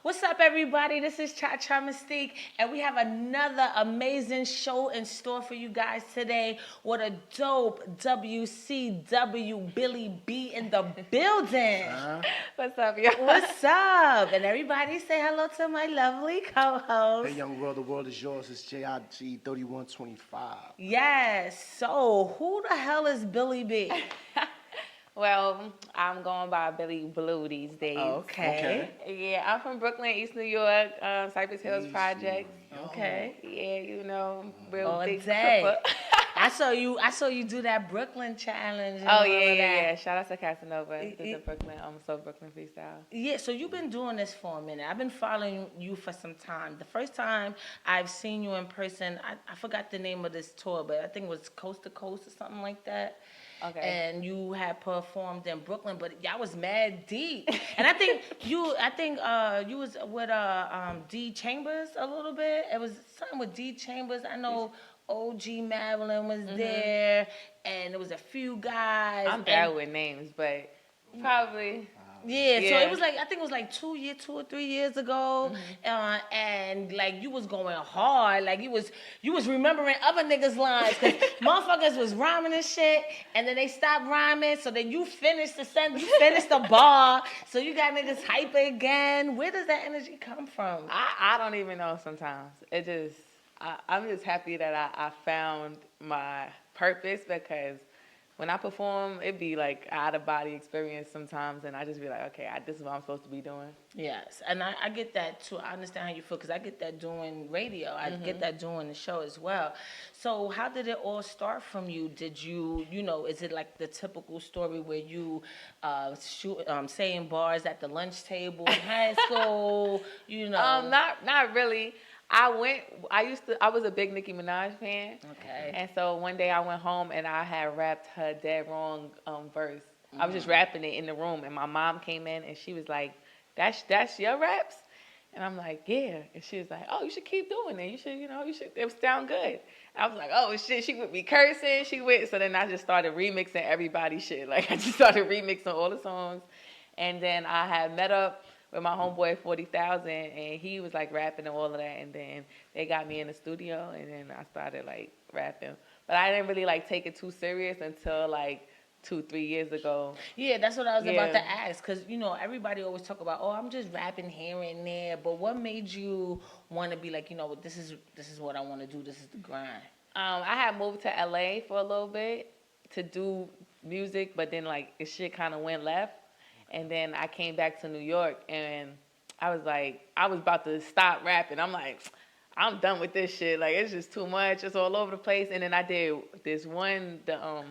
What's up, everybody? This is Cha Cha Mystique, and we have another amazing show in store for you guys today. What a dope WCW Billy B in the building. What's up, y'all? What's up? And everybody say hello to my lovely co-host. Hey, young world, the world is yours. It's JIG 3125. Yes. So, who the hell is Billy B? Well, I'm going by Billy Bleu these days. Okay. Yeah, I'm from Brooklyn, East New York, Cypress Hills Project. Okay. Yeah, you know, real All big day. tripper. I saw you do that Brooklyn challenge. And Oh all yeah, of yeah, that. yeah. Shout out to Casanova. This is Brooklyn. So Brooklyn freestyle. Yeah, so you've been doing this for a minute. I've been following you for some time. The first time I've seen you in person, I forgot the name of this tour, but I think it was Coast to Coast or something like that. Okay. And you had performed in Brooklyn, but y'all was mad deep. And I think you was with D Chambers a little bit. It was something with D Chambers. I know OG Madeline was there, and there was a few guys. I'm bad with names, but probably. Yeah, so Yeah. it was like, I think it was like 2 or 3 years ago, and like you was going hard, like you was remembering other niggas' lines, cause motherfuckers was rhyming and shit, and then they stopped rhyming, so then you finished the sentence, you finished the bar, so you got niggas hype again. Where does that energy come from? I don't even know sometimes. It just, I'm just happy that I found my purpose, because when I perform, it be like out of body experience sometimes, and I just be like, okay, this is what I'm supposed to be doing. Yes, and I get that too. I understand how you feel, because I get that doing radio. I get that doing the show as well. So how did it all start from you? Did you, is it like the typical story where you saying bars at the lunch table in high school, Not really. I was a big Nicki Minaj fan. Okay. And so one day I went home and I had rapped her dead wrong verse. I was just rapping it in the room, and my mom came in and she was like, that's your raps? And I'm like, yeah. And she was like, oh, you should keep doing it. You should, it would sound good. I was like, oh shit, she would be cursing. So then I just started remixing everybody's shit. Like, I just started remixing all the songs. And then I had met up with my homeboy 40,000, and he was like rapping and all of that, and then they got me in the studio, and then I started like rapping. But I didn't really like take it too serious until like 2-3 years ago. Yeah, that's what I was about to ask, because everybody always talk about, oh, I'm just rapping here and there, but what made you want to be like, this is what I want to do, this is the grind? I had moved to LA for a little bit to do music, but then like the shit kind of went left. And then I came back to New York, and I was about to stop rapping. I'm like, I'm done with this shit. Like, it's just too much. It's all over the place. And then I did this one, the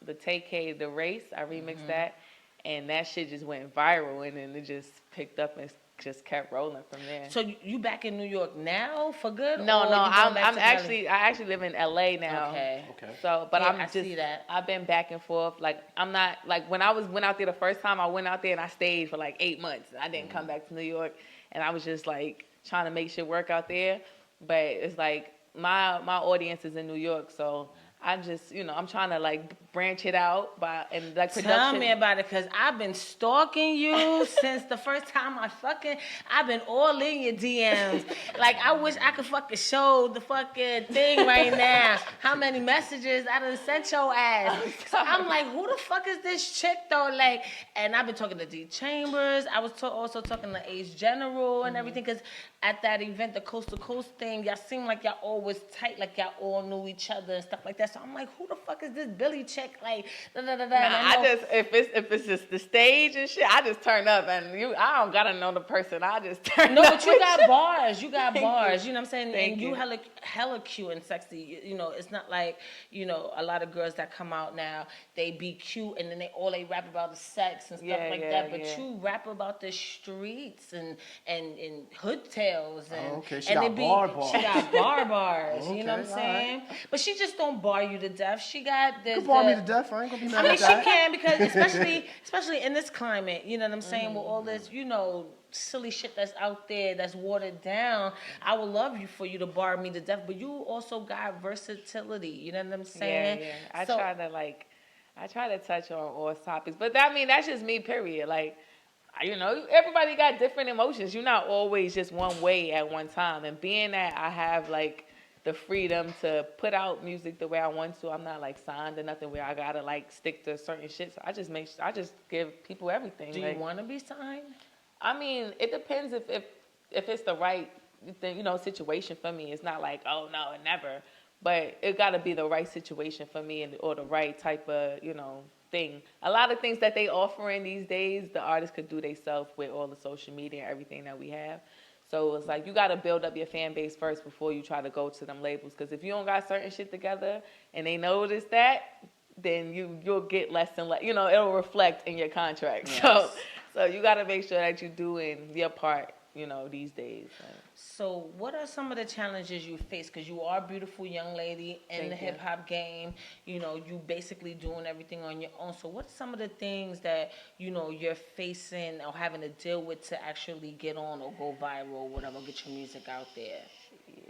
TK, the race. I remixed that, and that shit just went viral, and then it just picked up and just kept rolling from there. So you back in New York now for good? No, I actually live in LA now. Okay. So, but I see that. I've been back and forth. Like, I'm not, like, when I went out there the first time, I went out there and I stayed for like 8 months. I didn't come back to New York, and I was just like trying to make shit work out there. But it's like my audience is in New York, so I just, I'm trying to like branch it out and like production. Tell me about it, because I've been stalking you since the first time I've been all in your DMs. Like, I wish I could fucking show the fucking thing right now. How many messages I done sent your ass. So I'm like, who the fuck is this chick though? Like, and I've been talking to D Chambers. I was also talking to Ace General and everything, because at that event, the Coast to Coast thing, y'all seem like y'all all was tight, like y'all all knew each other and stuff like that. So I'm like, who the fuck is this Billy chick? Like, da da da da. If it's just the stage and shit, I just turn up, and I don't gotta know the person. I just turn up. No, but you got bars. You got bars. You know what I'm saying? Thank and you. hella cute and sexy. It's not like, a lot of girls that come out now, they be cute and then they rap about the sex and stuff like that. But you rap about the streets and hood tales and okay. She got bars. She got bars. Okay, you know what I'm saying? right. But she just don't bar you to death. She got this. You can bar me to death. I ain't gonna be mad I mean, at she that. can, because especially in this climate, you know what I'm saying, with all this, silly shit that's out there that's watered down. I would love for you to bar me to death, but you also got versatility. You know what I'm saying? Yeah. I try to touch on all topics, but that's just me. Period. Like, you know, everybody got different emotions. You're not always just one way at one time. And being that I have like the freedom to put out music the way I want to, I'm not like signed to nothing where I gotta like stick to certain shit. So I just give people everything. Do like, you want to be signed? I mean, it depends if it's the right thing, you know, situation for me. It's not like, oh no, never. But it got to be the right situation for me or the right type of, you know, thing. A lot of things that they offering these days, the artists could do themselves with all the social media and everything that we have. So it's like you got to build up your fan base first before you try to go to them labels. Because if you don't got certain shit together and they notice that, then you'll get less and less. You know, it'll reflect in your contract. Yes. So you got to make sure that you're doing your part, you know, these days. So what are some of the challenges you face? Because you are a beautiful young lady in the hip-hop game. You know, you basically doing everything on your own. So what's some of the things that, you know, you're facing or having to deal with to actually get on or go viral or whatever, get your music out there?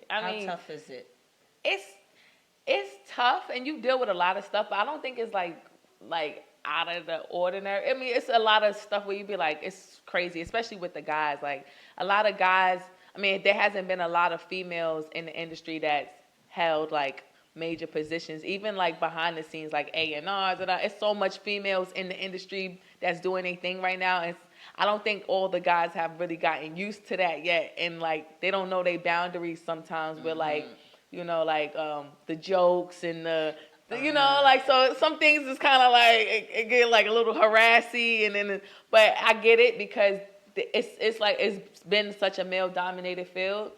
How tough is it? It's tough, and you deal with a lot of stuff, but I don't think it's like out of the ordinary. I mean, it's a lot of stuff where you be like, it's crazy, especially with the guys. Like, a lot of guys, I mean, there hasn't been a lot of females in the industry that's held, like, major positions, even, like, behind the scenes, like A&Rs. It's so much females in the industry that's doing their thing right now. And I don't think all the guys have really gotten used to that yet. And, like, they don't know their boundaries sometimes with, like, you know, like, the jokes and you know, like, so some things is kind of like, it get like a little harassy, and then, but I get it because it's like, it's been such a male dominated field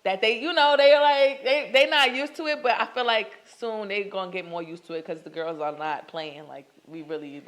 that they, you know, they not used to it, but I feel like soon they're going to get more used to it because the girls are not playing like we really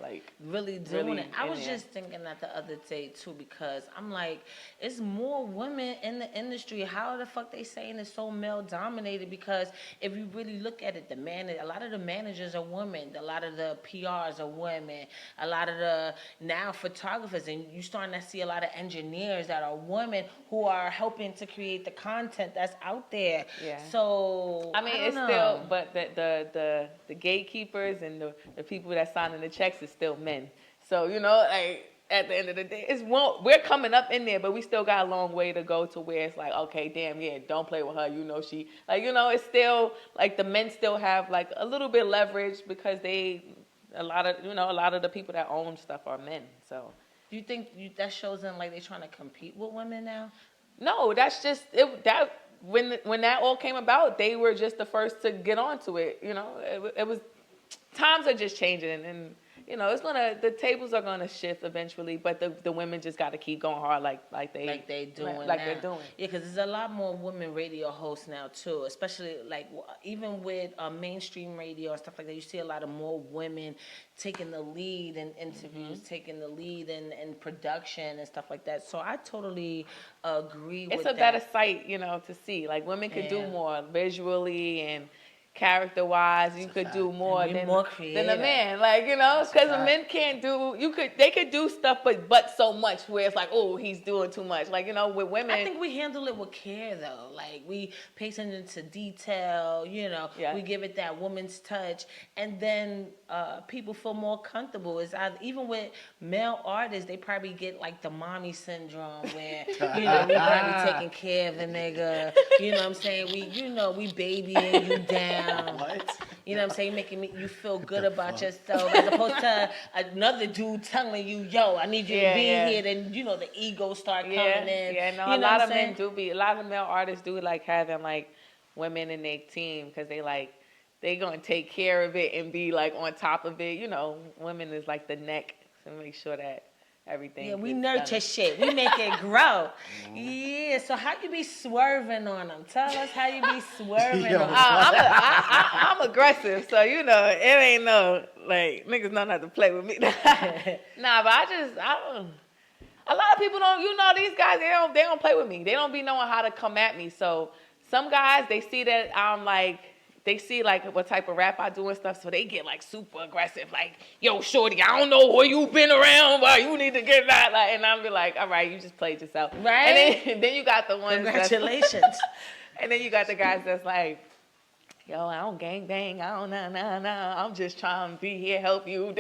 doing it. I was just thinking that the other day too, because I'm like, it's more women in the industry. How the fuck they saying it's so male dominated? Because if you really look at it, a lot of the managers are women, a lot of the PRs are women, a lot of the now photographers, and you starting to see a lot of engineers that are women who are helping to create the content that's out there. Yeah. So I mean, it's still, but the gatekeepers and the people that sign the checks is still men. So, you know, like, at the end of the day, we're coming up in there, but we still got a long way to go to where it's like, okay, damn, yeah, don't play with her. You know, she, like, you know, it's still, like, the men still have, like, a little bit leverage because a lot of the people that own stuff are men, so. Do you think that shows them, like, they're trying to compete with women now? No, that's just, when that all came about, they were just the first to get onto it, you know. It was, times are just changing, and you know, the tables are gonna shift eventually, but the women just got to keep going hard like they're doing. Yeah, because there's a lot more women radio hosts now too, especially like even with mainstream radio and stuff like that. You see a lot of more women taking the lead in interviews, taking the lead in production and stuff like that. So I totally agree with that. It's a better sight, you know, to see. Like, women could do more visually and character-wise, you could do more than a man. Like, you know, because men can't do, they could do stuff, but so much where it's like, oh, he's doing too much. Like, you know, with women. I think we handle it with care, though. Like, we pay attention to detail, you know, we give it that woman's touch, and then people feel more comfortable. Even with male artists, they probably get, like, the mommy syndrome where, you know, we probably taking care of a nigga. You know what I'm saying? We babying you down. What? You know what I'm saying? Making you feel good about yourself, as opposed to another dude telling you, yo, I need you to be here. Then, you know, the ego start coming in. Yeah, no, a lot of men do a lot of male artists do like having like women in their team because they gonna take care of it and be like on top of it. You know, women is like the neck to make sure that everything. Yeah, we nurture shit. We make it grow. Yeah, so how you be swerving on them? Tell us how you be swerving on them. I'm aggressive, so, you know, it ain't no, like, niggas know not to play with me. Nah, but I don't. A lot of people don't, you know, these guys, they don't play with me. They don't be knowing how to come at me. So some guys, they see that I'm like, they see, like, what type of rap I do and stuff, so they get, like, super aggressive. Like, yo, shorty, I don't know where you been around, but you need to get that. Like, and I'll be like, all right, you just played yourself. Right? And then you got the ones Congratulations. And then you got the guys that's like, yo, I don't gang bang, I don't nah. I'm just trying to be here, help you.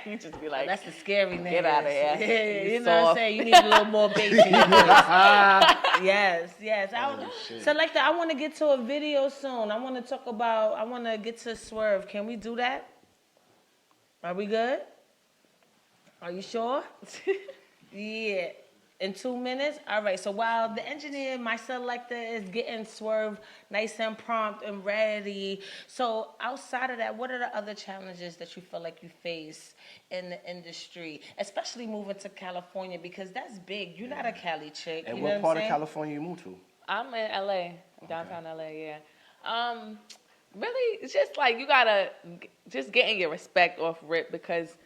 You just be like, That's the scary niggas. get out of here. Yeah, you know soft. what I'm saying? You need a little more bass in your voice. Yes. Selector, I want to get to a video soon. I want to get to Swerve. Can we do that? Are we good? Are you sure? Yeah. In 2 minutes? All right. So while the engineer, my selector, is getting Swerve nice and prompt and ready. So outside of that, what are the other challenges that you feel like you face in the industry, especially moving to California? Because that's big. You're not a Cali chick. And you know what part I'm of saying? California you moved to? I'm in LA, downtown LA, yeah. Really, it's just like you gotta just getting your respect off rip, because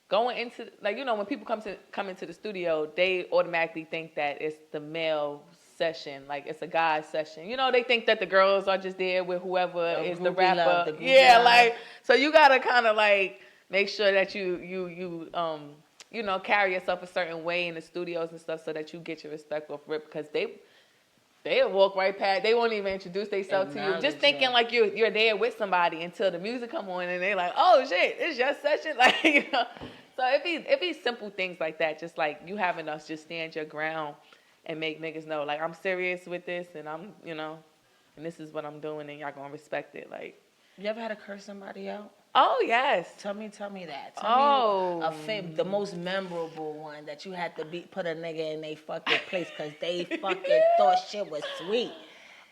going into, like, you know, when people come into the studio, they automatically think that it's the male session, like it's a guy session. You know, they think that the girls are just there with whoever is the rapper. Like, so you gotta kind of like make sure that you carry yourself a certain way in the studios and stuff, so that you get your respect off rip, because they'll walk right past. They won't even introduce themselves to you. Just thinking like you're there with somebody until the music come on, and they're like, "Oh shit, it's your session." Like, you know. So it be simple things like that. Just like you having us just stand your ground and make niggas know, like, I'm serious with this, and I'm, you know, and this is what I'm doing, and y'all gonna respect it. Like, You ever had to curse somebody out? oh yes. Tell me that. Tell me the most memorable one that you had to put a nigga in they fucking place because they fucking thought shit was sweet.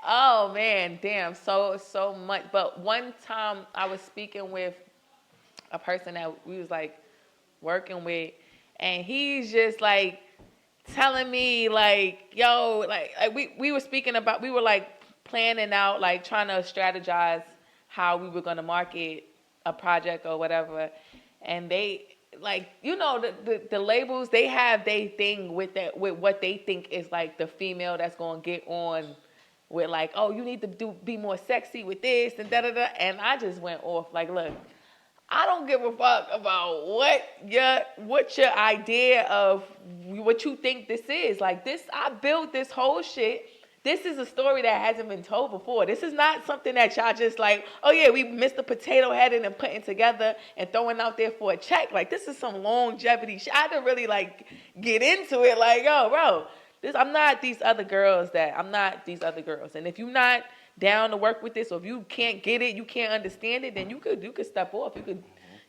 Oh man, damn, so much. But one time I was speaking with a person that we was like working with, and he's just like telling me like, yo, like we were speaking about, we were like planning out, like trying to strategize how we were gonna market a project or whatever, and they, like, you know, the labels, they have their thing with that, with what they think is like the female that's gonna get on with, like, oh, you need to be more sexy with this and da da da. And I just went off like, look, I don't give a fuck about what your idea of what you think this is. Like, this, I built this whole shit. This is a story that hasn't been told before. This is not something that y'all just like, oh yeah, we Mr. Potato Headed and putting together and throwing out there for a check. Like, this is some longevity shit. I had to really like get into it. Like, yo, bro, I'm not these other girls. And if you're not down to work with this, or if you can't get it, you can't understand it, then you could step off.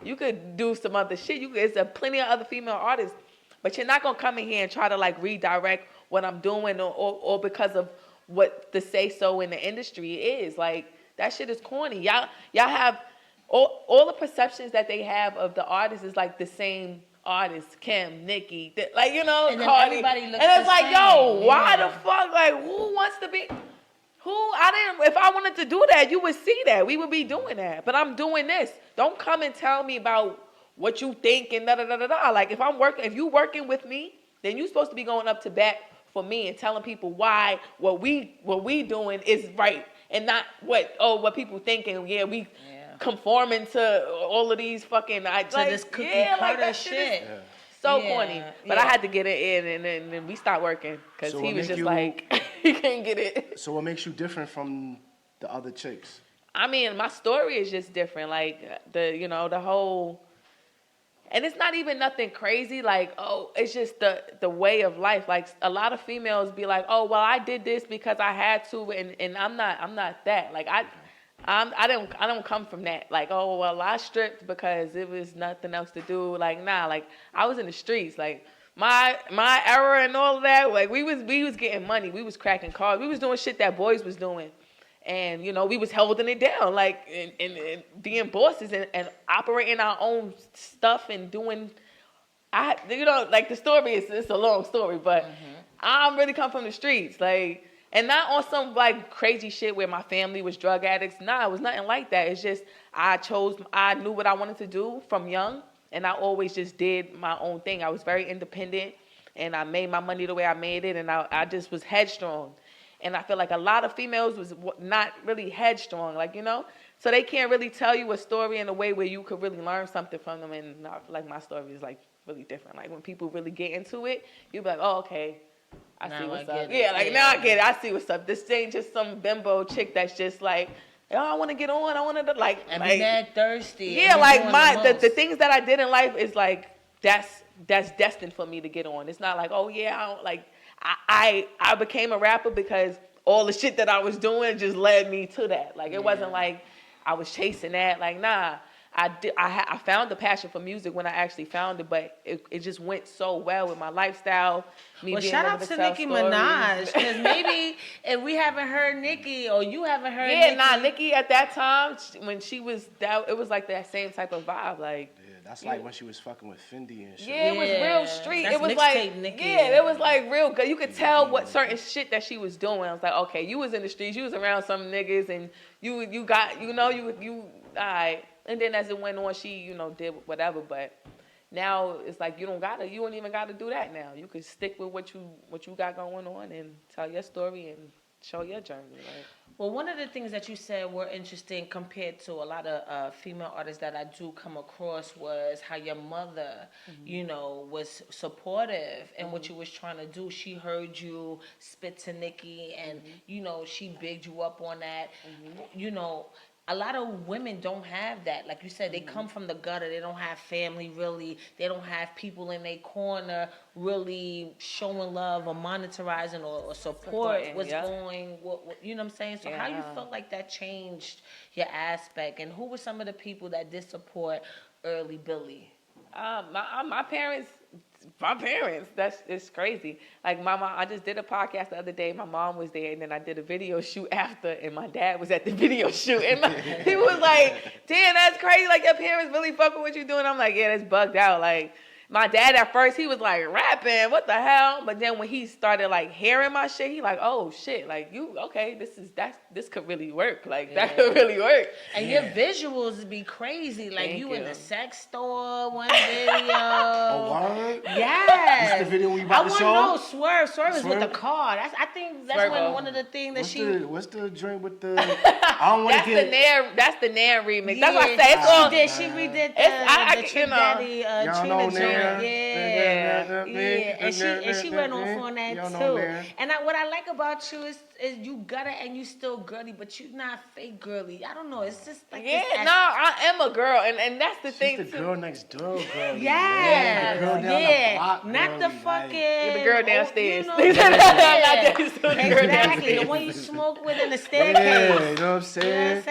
You could do some other shit. There's plenty of other female artists, but you're not gonna come in here and try to like redirect what I'm doing, or because of what the say so in the industry is. Like, that shit is corny. Y'all have all the perceptions that they have of the artists is like the same artists, Kim, Nicki, like, you know, and Cardi. Everybody looks and it's the like, same. yo, why the fuck? Like, who wants to be? If I wanted to do that, you would see that. We would be doing that. But I'm doing this. Don't come and tell me about what you think and da da da da da. Like, if you working with me, then you supposed to be going up to bat for me and telling people why what we doing is right, and not what people thinking. Yeah, we conforming to all of these fucking this cookie cutter shit. So corny. But I had to get it in, and then we stopped working because he was just like, he can't get it. So what makes you different from the other chicks? I mean, my story is just different. Like, the whole, and it's not even nothing crazy. Like, oh, it's just the way of life. Like, a lot of females be like, oh, well, I did this because I had to, and I'm not that. Like, I don't come from that. Like, oh, well, I stripped because it was nothing else to do. Like, nah, like, I was in the streets. Like, my era and all of that, like, we was getting money. We was cracking cars. We was doing shit that boys was doing. And, you know, we was holding it down, like, and being bosses and operating our own stuff and doing, like, the story it's a long story, but I'm really come from the streets, like, and not on some, like, crazy shit where my family was drug addicts. Nah, it was nothing like that. It's just I knew what I wanted to do from young, and I always just did my own thing. I was very independent, and I made my money the way I made it, and I just was headstrong. And I feel like a lot of females was not really headstrong, like, you know? So they can't really tell you a story in a way where you could really learn something from them. And I feel like my story is, like, really different. Like, when people really get into it, you be like, oh, okay, I see what's up. Yeah, like, now I get it. I see what's up. This ain't just some bimbo chick that's just, like, oh, I want to get on. I want to like and be mad thirsty. Yeah, like the things that I did in life is like that's destined for me to get on. It's not like, oh yeah, I don't like. I became a rapper because all the shit that I was doing just led me to that. Like it wasn't like I was chasing that. Like nah. I found the passion for music when I actually found it, but it just went so well with my lifestyle. Well, shout out to Nicki Minaj, because maybe if we haven't heard Nicki or you haven't heard Nicki. Nicki at that time, when she was, it was like that same type of vibe. Like, that's like when she was fucking with Fendi and shit. Yeah, it was real street. That's it was like, Nicki. It was like real good. You could tell what certain shit that she was doing. I was like, okay, you was in the streets, you was around some niggas, and you got, you all right. And then as it went on, she, did whatever. But now it's like you don't even gotta do that now. You can stick with what you got going on and tell your story and show your journey. Right? Well, one of the things that you said were interesting compared to a lot of female artists that I do come across was how your mother, was supportive in what you was trying to do. She heard you spit to Nicki and, she bigged you up on that. A lot of women don't have that. Like you said, they come from the gutter. They don't have family, really. They don't have people in their corner really showing love or monetizing or support what's going, you know what I'm saying? So how you felt like that changed your aspect? And who were some of the people that did support early Billy? My parents, it's crazy. Like my mom, I just did a podcast the other day. My mom was there, and then I did a video shoot after, and my dad was at the video shoot. And he was like, "Damn, that's crazy! Like your parents really fucking what you doing?" I'm like, "Yeah, that's bugged out." Like my dad at first, he was like rapping, what the hell? But then when he started like hearing my shit, he like, oh shit, like this could really work. Like that could really work. And your visuals be crazy. Like you in the sex store, one video. Oh, word? Yes. This the video we about to show? I want to know Swerve is with the car. I think that's one of the things that what's the joint with the? I don't want to get. That's the Nan remix. Yeah. That's what I say. It's all. She redid the Trick Daddy Trina joint. Yeah, and she went off on that too. And what I like about you is you gutter and you still girly, but you not fake girly. I don't know. It's just like I am a girl, and that's the thing. She's the girl next door girl. Yeah, the girl down the block, not the fucking the girl downstairs. Exactly, the one you smoke with in the staircase. Yeah, you know what I'm saying?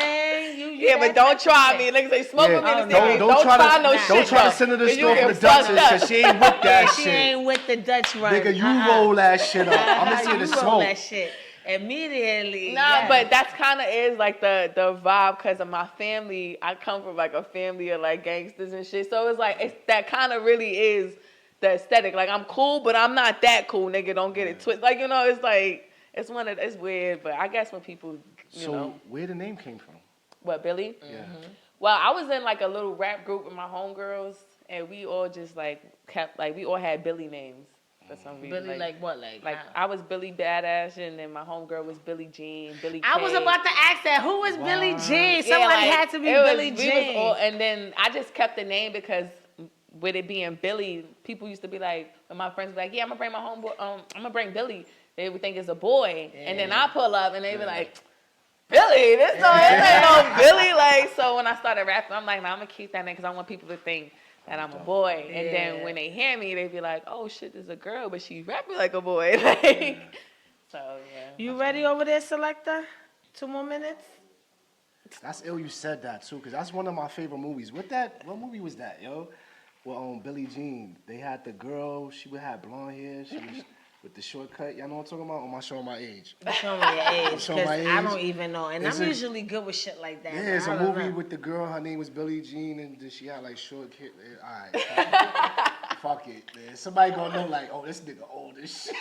You know what I'm saying? But don't try me. Like say, smoke with me in the staircase. Don't try no shit. Don't try to send her to the store for the Dutch because she ain't with that shit. She ain't with the Dutch run. Nigga, you roll that shit up. I'm gonna see the smoke. Roll that shit. Immediately. But that's kind of is like the vibe because of my family. I come from like a family of like gangsters and shit. So it's like that kind of really is the aesthetic. Like I'm cool, but I'm not that cool, nigga. Don't get it twisted. Like it's like it's weird. But I guess when people So where the name came from? What, Billy? Yeah. Well, I was in like a little rap group with my homegirls, and we all just like kept we all had Billy names. For some reason. Billy, like what? Like I was Billy Badass, and then my homegirl was Billie Jean, Billy K. I was about to ask that. Who was Billie Jean? Somebody had to be Billie Jean. And then I just kept the name because with it being Billy, people used to be like, when my friends were like, yeah, I'm gonna bring my homeboy, I'm gonna bring Billy. They would think it's a boy, and then I pull up, and they be like, Billy, this ain't no Billy. Like, so when I started rapping, I'm like, nah, I'm gonna keep that name because I want people to think that I'm a boy. And then when they hear me, they be like, oh shit, this is a girl, but she rapping like a boy. So yeah. You ready over there, Selector? 2 more minutes? That's ill you said that too, because that's one of my favorite movies. What movie was that, yo? Well, Billie Jean. They had the girl, she would have blonde hair, she was with the shortcut. Y'all know what I'm talking about? Or am I showing my age? Show me your age, because I don't even know. And I'm usually good with shit like that. Yeah, it's a movie with the girl, her name was Billie Jean, and she had like short hair. Alright, fuck it, man. Somebody gonna know like, oh, this nigga old as shit.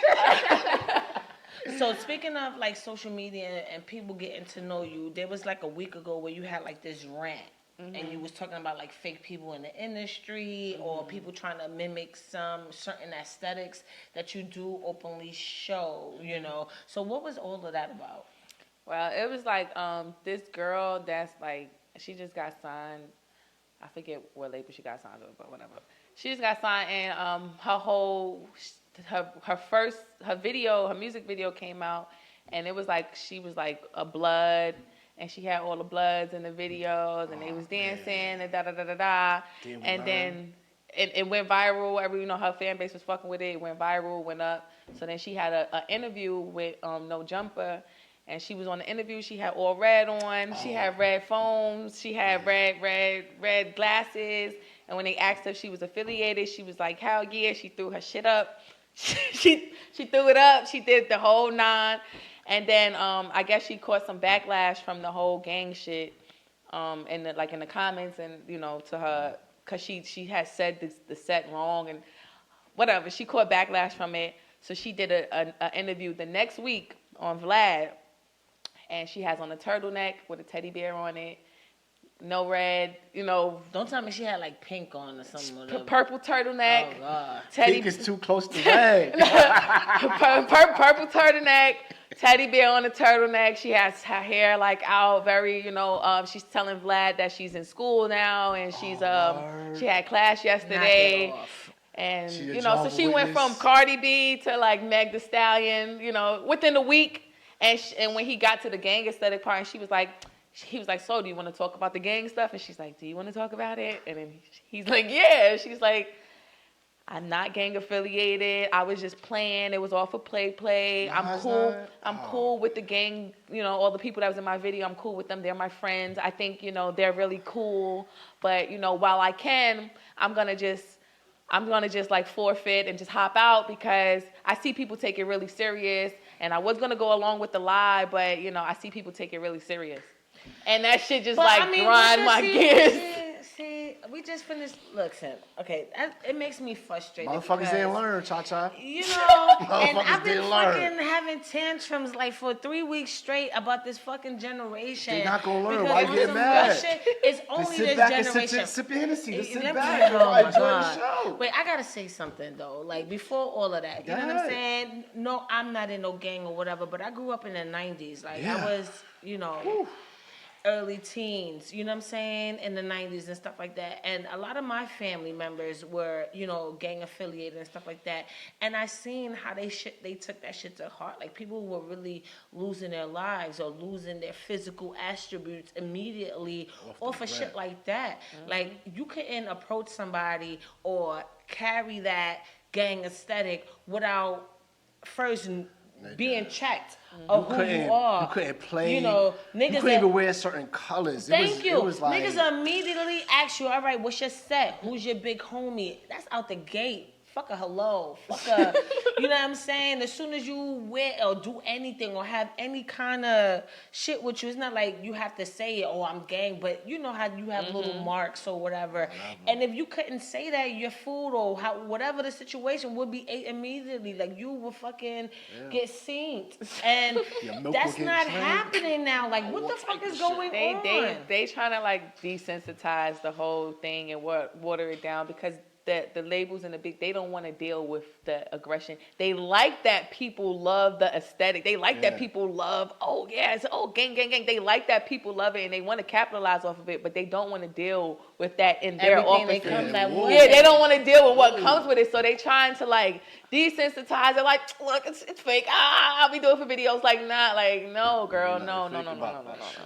So speaking of like social media and people getting to know you, there was like a week ago where you had like this rant. And you was talking about like fake people in the industry or people trying to mimic some certain aesthetics that you do openly show, So what was all of that about? Well, it was like this girl that's like, she just got signed. I forget what label she got signed with, but whatever. She just got signed, and her music video came out, and it was like she was like a blood. and she had all the Bloods in the videos, and they was dancing and da da da da da. And then it went viral. Her fan base was fucking with it. It went viral, went up. So then she had an interview with No Jumper, and she was on the interview. She had all red on. She had red foams. She had red glasses. And when they asked her if she was affiliated, she was like, hell yeah. She threw her shit up. she threw it up. She did the whole 9. And then I guess she caught some backlash from the whole gang shit in the comments and, to her, because she had said the set wrong and whatever. She caught backlash from it. So she did an interview the next week on Vlad. And she has on a turtleneck with a teddy bear on it. No red, Don't tell me she had like pink on or something. Purple turtleneck. Oh, God. Pink is too close to red. Purple turtleneck, teddy bear on the turtleneck. She has her hair like out very, she's telling Vlad that she's in school now and she's she had class yesterday. And, so she went from Cardi B to like Meg Thee Stallion, within a week. And when he got to the gang aesthetic part, and he was like, so do you want to talk about the gang stuff? And she's like, do you want to talk about it? And then he's like, yeah. She's like, I'm not gang affiliated. I was just playing. It was all for play. I'm cool. I'm cool with the gang, all the people that was in my video. I'm cool with them. They're my friends. I think, they're really cool. But, while I can, I'm going to just like forfeit and just hop out because I see people take it really serious. And I was going to go along with the lie, but, I see people take it really serious. And that shit just grind my gears. See, we just finished. Look, Sam. Okay, it makes me frustrated. Motherfuckers didn't learn, Cha-Cha. And I've been fucking having tantrums like for 3 weeks straight about this fucking generation. They're not gonna learn. Why you get mad? It's only this generation. And sip your Hennessy. Just sit back. Enjoy the show. Wait, I gotta say something though. Like before all of that, you know what I'm saying? No, I'm not in no gang or whatever, but I grew up in the 90s. Like I was, early teens, you know what I'm saying, in the 90s and stuff like that. And a lot of my family members were, gang affiliated and stuff like that. And I seen how they took that shit to heart. Like people were really losing their lives or losing their physical attributes immediately off of shit like that. Mm-hmm. Like you couldn't approach somebody or carry that gang aesthetic without first being checked of who you are. You couldn't play. Niggas you couldn't even wear certain colors. It was like, niggas immediately ask you, all right, what's your set? Who's your big homie? That's out the gate. Fuck a hello. Fuck a, you know what I'm saying? As soon as you wear or do anything or have any kind of shit with you, it's not like you have to say it, I'm gang, but you know how you have little marks or whatever. And if you couldn't say that, your food or whatever the situation would be ate immediately. Like you would fucking get seen. And that's not happening now. Like what the fuck is going on? They trying to like desensitize the whole thing and water it down because the labels and they don't want to deal with the aggression. They like that people love the aesthetic. They like that people love, gang. They like that people love it and they want to capitalize off of it, but they don't want to deal with that in their offices. They don't want to deal with what comes with it. So they trying to like desensitize it. Like, look, it's fake. I'll be doing for videos. Like, nah, like, no, girl, no.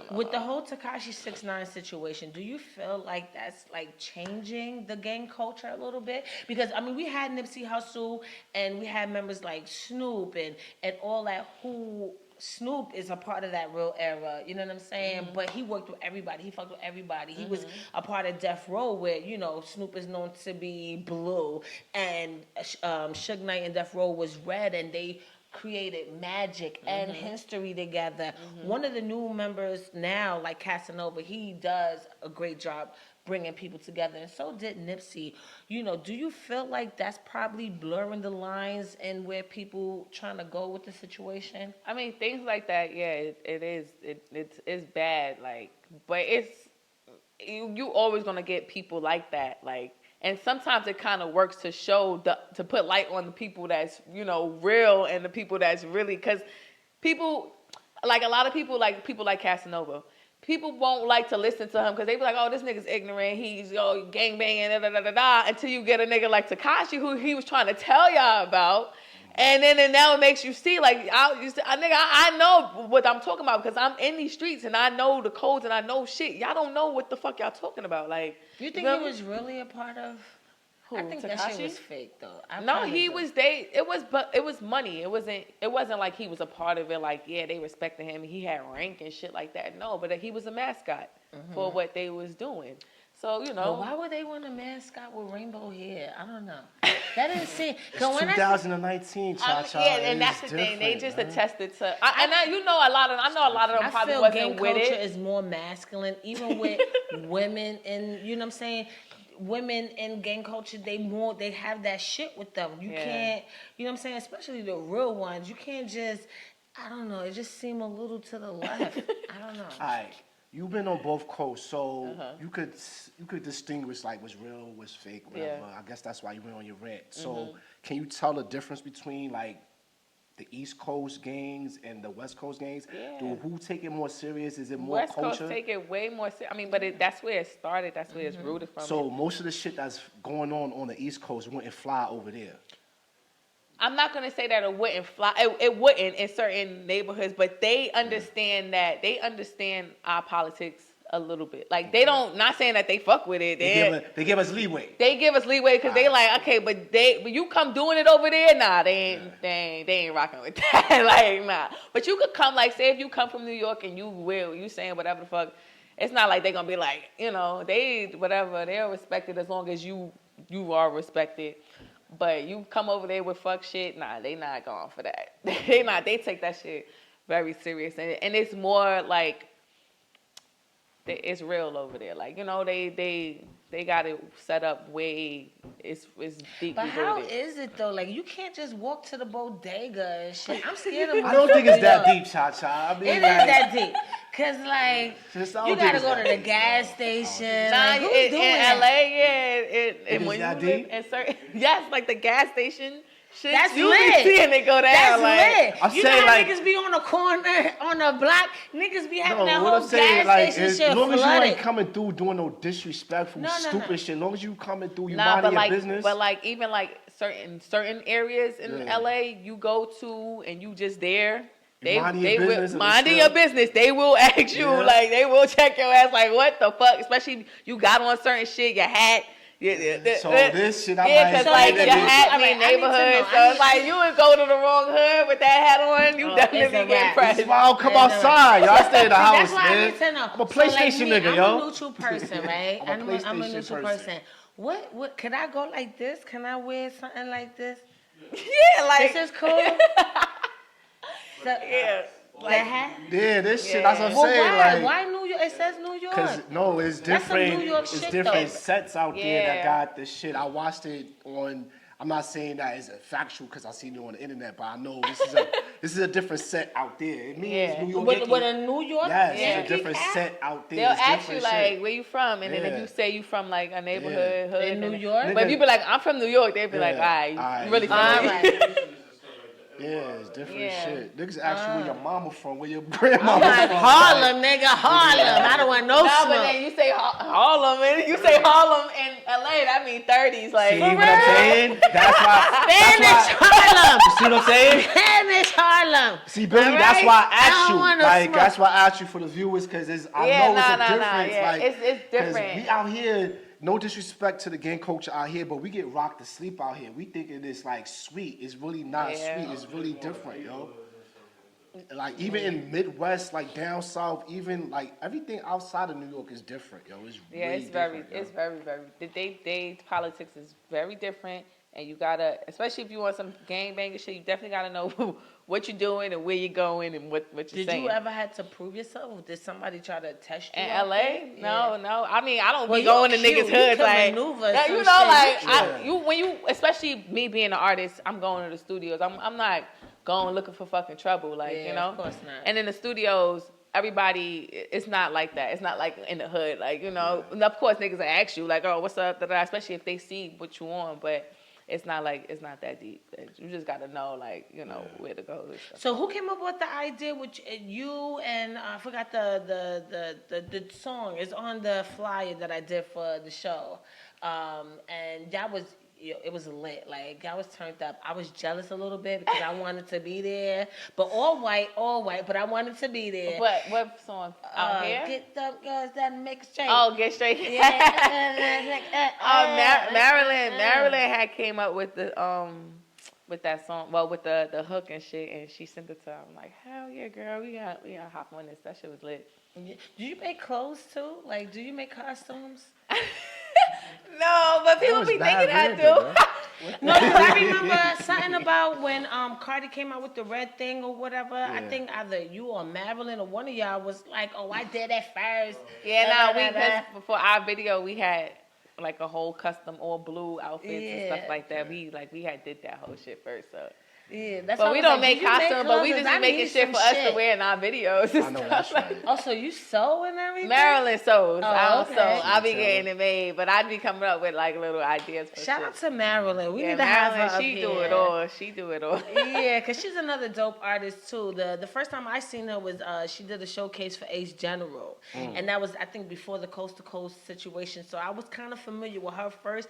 With the whole Takashi 6ix9ine situation, do you feel like that's like changing the gang culture a little bit? Because I mean, we had Nipsey Hussle and we had members like Snoop and all that who. Snoop is a part of that real era, you know what I'm saying? Mm-hmm. But he worked with everybody. He fucked with everybody. He was a part of Death Row where, Snoop is known to be Bleu and Suge Knight and Death Row was Red and they created magic and history together. Mm-hmm. One of the new members now, like Casanova, he does a great job bringing people together, and so did Nipsey. Do you feel like that's probably blurring the lines and where people trying to go with the situation? I mean, things like that, yeah, it is. It's bad, like, but you always gonna get people like that, like, and sometimes it kind of works to show to put light on the people that's real and the people that's really, because people like a lot of people like Casanova. People won't like to listen to him because they be like, oh, this nigga's ignorant. He's gangbanging, until you get a nigga like Takashi who he was trying to tell y'all about. And then now it makes you see, like, I know what I'm talking about because I'm in these streets and I know the codes and I know shit. Y'all don't know what the fuck y'all talking about. Like, you think he was really a part of? Who, I think Takashi? that shit was fake though. No, he was. It was money. It wasn't like he was a part of it. Like, yeah, they respected him. He had rank and shit like that. No, but he was a mascot for what they was doing. So, you know. But why would they want a mascot with rainbow hair? I don't know. That didn't seem. It's 2019, Cha-Cha. Yeah, and that's the thing. They just attested to. I know a lot of them probably wasn't with it. Gang culture is more masculine, even with women, and you know what I'm saying. Women in gang culture, they have that shit with them. You can't, you know what I'm saying? Especially the real ones. You can't just, I don't know. It just seemed a little to the left. I don't know. All right. You've been on both coasts, so you could distinguish like what's real, what's fake, whatever. Yeah. I guess that's why you went on your rant. So can you tell the difference between like the East Coast gangs and the West Coast gangs? Yeah. Who take it more serious? Is it more West culture? Coast take it way more serious. I mean, but that's where it started. That's where it's rooted from. So most of the shit that's going on the East Coast wouldn't fly over there. I'm not gonna say that it wouldn't fly. It wouldn't in certain neighborhoods, but they understand that. They understand our politics a little bit. Like they don't. Not saying that they fuck with it. They give us leeway. They give us leeway because they like, okay, but you come doing it over there, nah, they ain't rocking with that. Like, nah. But you could come, like, say if you come from New York and you saying whatever the fuck, it's not like they gonna be like, you know, they're respected as long as you are respected. But you come over there with fuck shit, nah, they not going for that. They take that shit very serious. And it's more like, it's real over there. Like, you know, they got it set up way, it's deep. But how is it though? Like, you can't just walk to the bodega and shit. I'm scared of I don't think it's that deep, Cha-Cha. I mean, it is that deep. Cause like, you gotta go to the gas station. Nah, like, who's doing in LA, It is that deep? Yes, like the gas station shit. That's you lit. be seeing it go down. That's like, lit. I'm You saying, know how like, niggas be on the corner, on the block? Niggas be having that what whole I'm saying, gas like, station as shit long as you flooded. ain't coming through doing no disrespectful, stupid shit, as long as you coming through, you minding your business. But like even like certain areas in LA, you go to and you just there. Minding your business. They will ask you, like, they will check your ass, like, what the fuck? Especially you got on certain shit, your hat. So this shit, because like your hat be neighborhood, so it's like you would go to the wrong hood with that hat on, you definitely get pressed. That's why I'll come outside, y'all. Stay in the house, That's why man. I need to know. I'm a PlayStation nigga, yo. I'm a neutral person, right? I'm a neutral person. What? Could I go like this? Can I wear something like this? Yeah, like this is cool. Yeah. The hat? Yeah, this shit, that's what I'm saying. Why? Like, Why New York? It says New York. Because, no, it's different. New York it's shit, different though. sets out there that got this shit. I watched it on, I'm not saying that it's a factual because I seen it on the internet, but I know this is a different set out there. It means New York. With a New York? Yes, it's a different set out there. They'll ask you, like, where you from? And then if you say you from, like, a neighborhood, hood. In New York? But if you be like, I'm from New York, they'll be like, all right, you really from New York. Yeah, it's different shit. Niggas ask you where your mama from, where your grandma from. Harlem, nigga, Harlem. I don't want no smoke. But then you say Harlem, and you say Harlem in LA, that means 30s. Like, see what I'm saying? That's why. Spanish Harlem. You see what I'm saying? Spanish Harlem. See, Billy, right? that's why I asked you. Like, smoke. that's why I asked you for the viewers, because I know it's a difference. Yeah. Like, it's different. We out here. No disrespect to the gang culture out here, but we get rocked to sleep out here. We think it is like sweet. It's really not sweet. It's really different, yo. Like even in Midwest, like down south, even like everything outside of New York is different, yo. It's really different, it's very. They politics is very different, and you gotta, especially if you want some gang banging shit, you definitely gotta know what you're doing and where you're going and what you're saying. Did you ever had to prove yourself? Did somebody try to test you? In LA? No. I mean, I don't be going to niggas' hoods like, you know, like especially me being an artist, I'm going to the studios. I'm not going looking for fucking trouble, like, you know. Of course not. And in the studios, everybody, it's not like that. It's not like in the hood, like, you know. And of course, niggas will ask you like, oh, what's up? Da-da, especially if they see what you on, but. It's not that deep. You just got to know, like, you know, where to go. So who came up with the idea? Which you and I forgot the song is on the flyer that I did for the show, and that was it was lit. Like, I was turned up. I was jealous a little bit because I wanted to be there. But all white, but I wanted to be there. What song? Out here? Get the girls that make straight. Oh, Get Straight. Marilyn had came up with the with that song, well, with the hook and shit, and she sent it to her. I'm like, hell yeah, girl, we got hop on this. That shit was lit. Do you make clothes too? Like, do you make costumes? No, but people be thinking I do. No, I remember something about when Cardi came out with the red thing or whatever. Yeah. I think either you or Marilyn or one of y'all was like, "Oh, I did that first." Yeah, because before our video we had like a whole custom all blue outfits and stuff like that. We had did that whole shit first. So. Yeah, that's but we don't make costumes, but we just be making shit for us to wear in our videos. I know that's right. Oh, so you sew and everything? Marilyn sews. I don't sew. I be too. getting it made, but I be coming up with like little ideas for Shout shit. out to Marilyn. We need to Marilyn, have her she up do here. it all. She do it all. Yeah, because she's another dope artist too. The first time I seen her was she did a showcase for Ace General. And that was, I think, before the Coast to Coast situation. So I was kind of familiar with her first.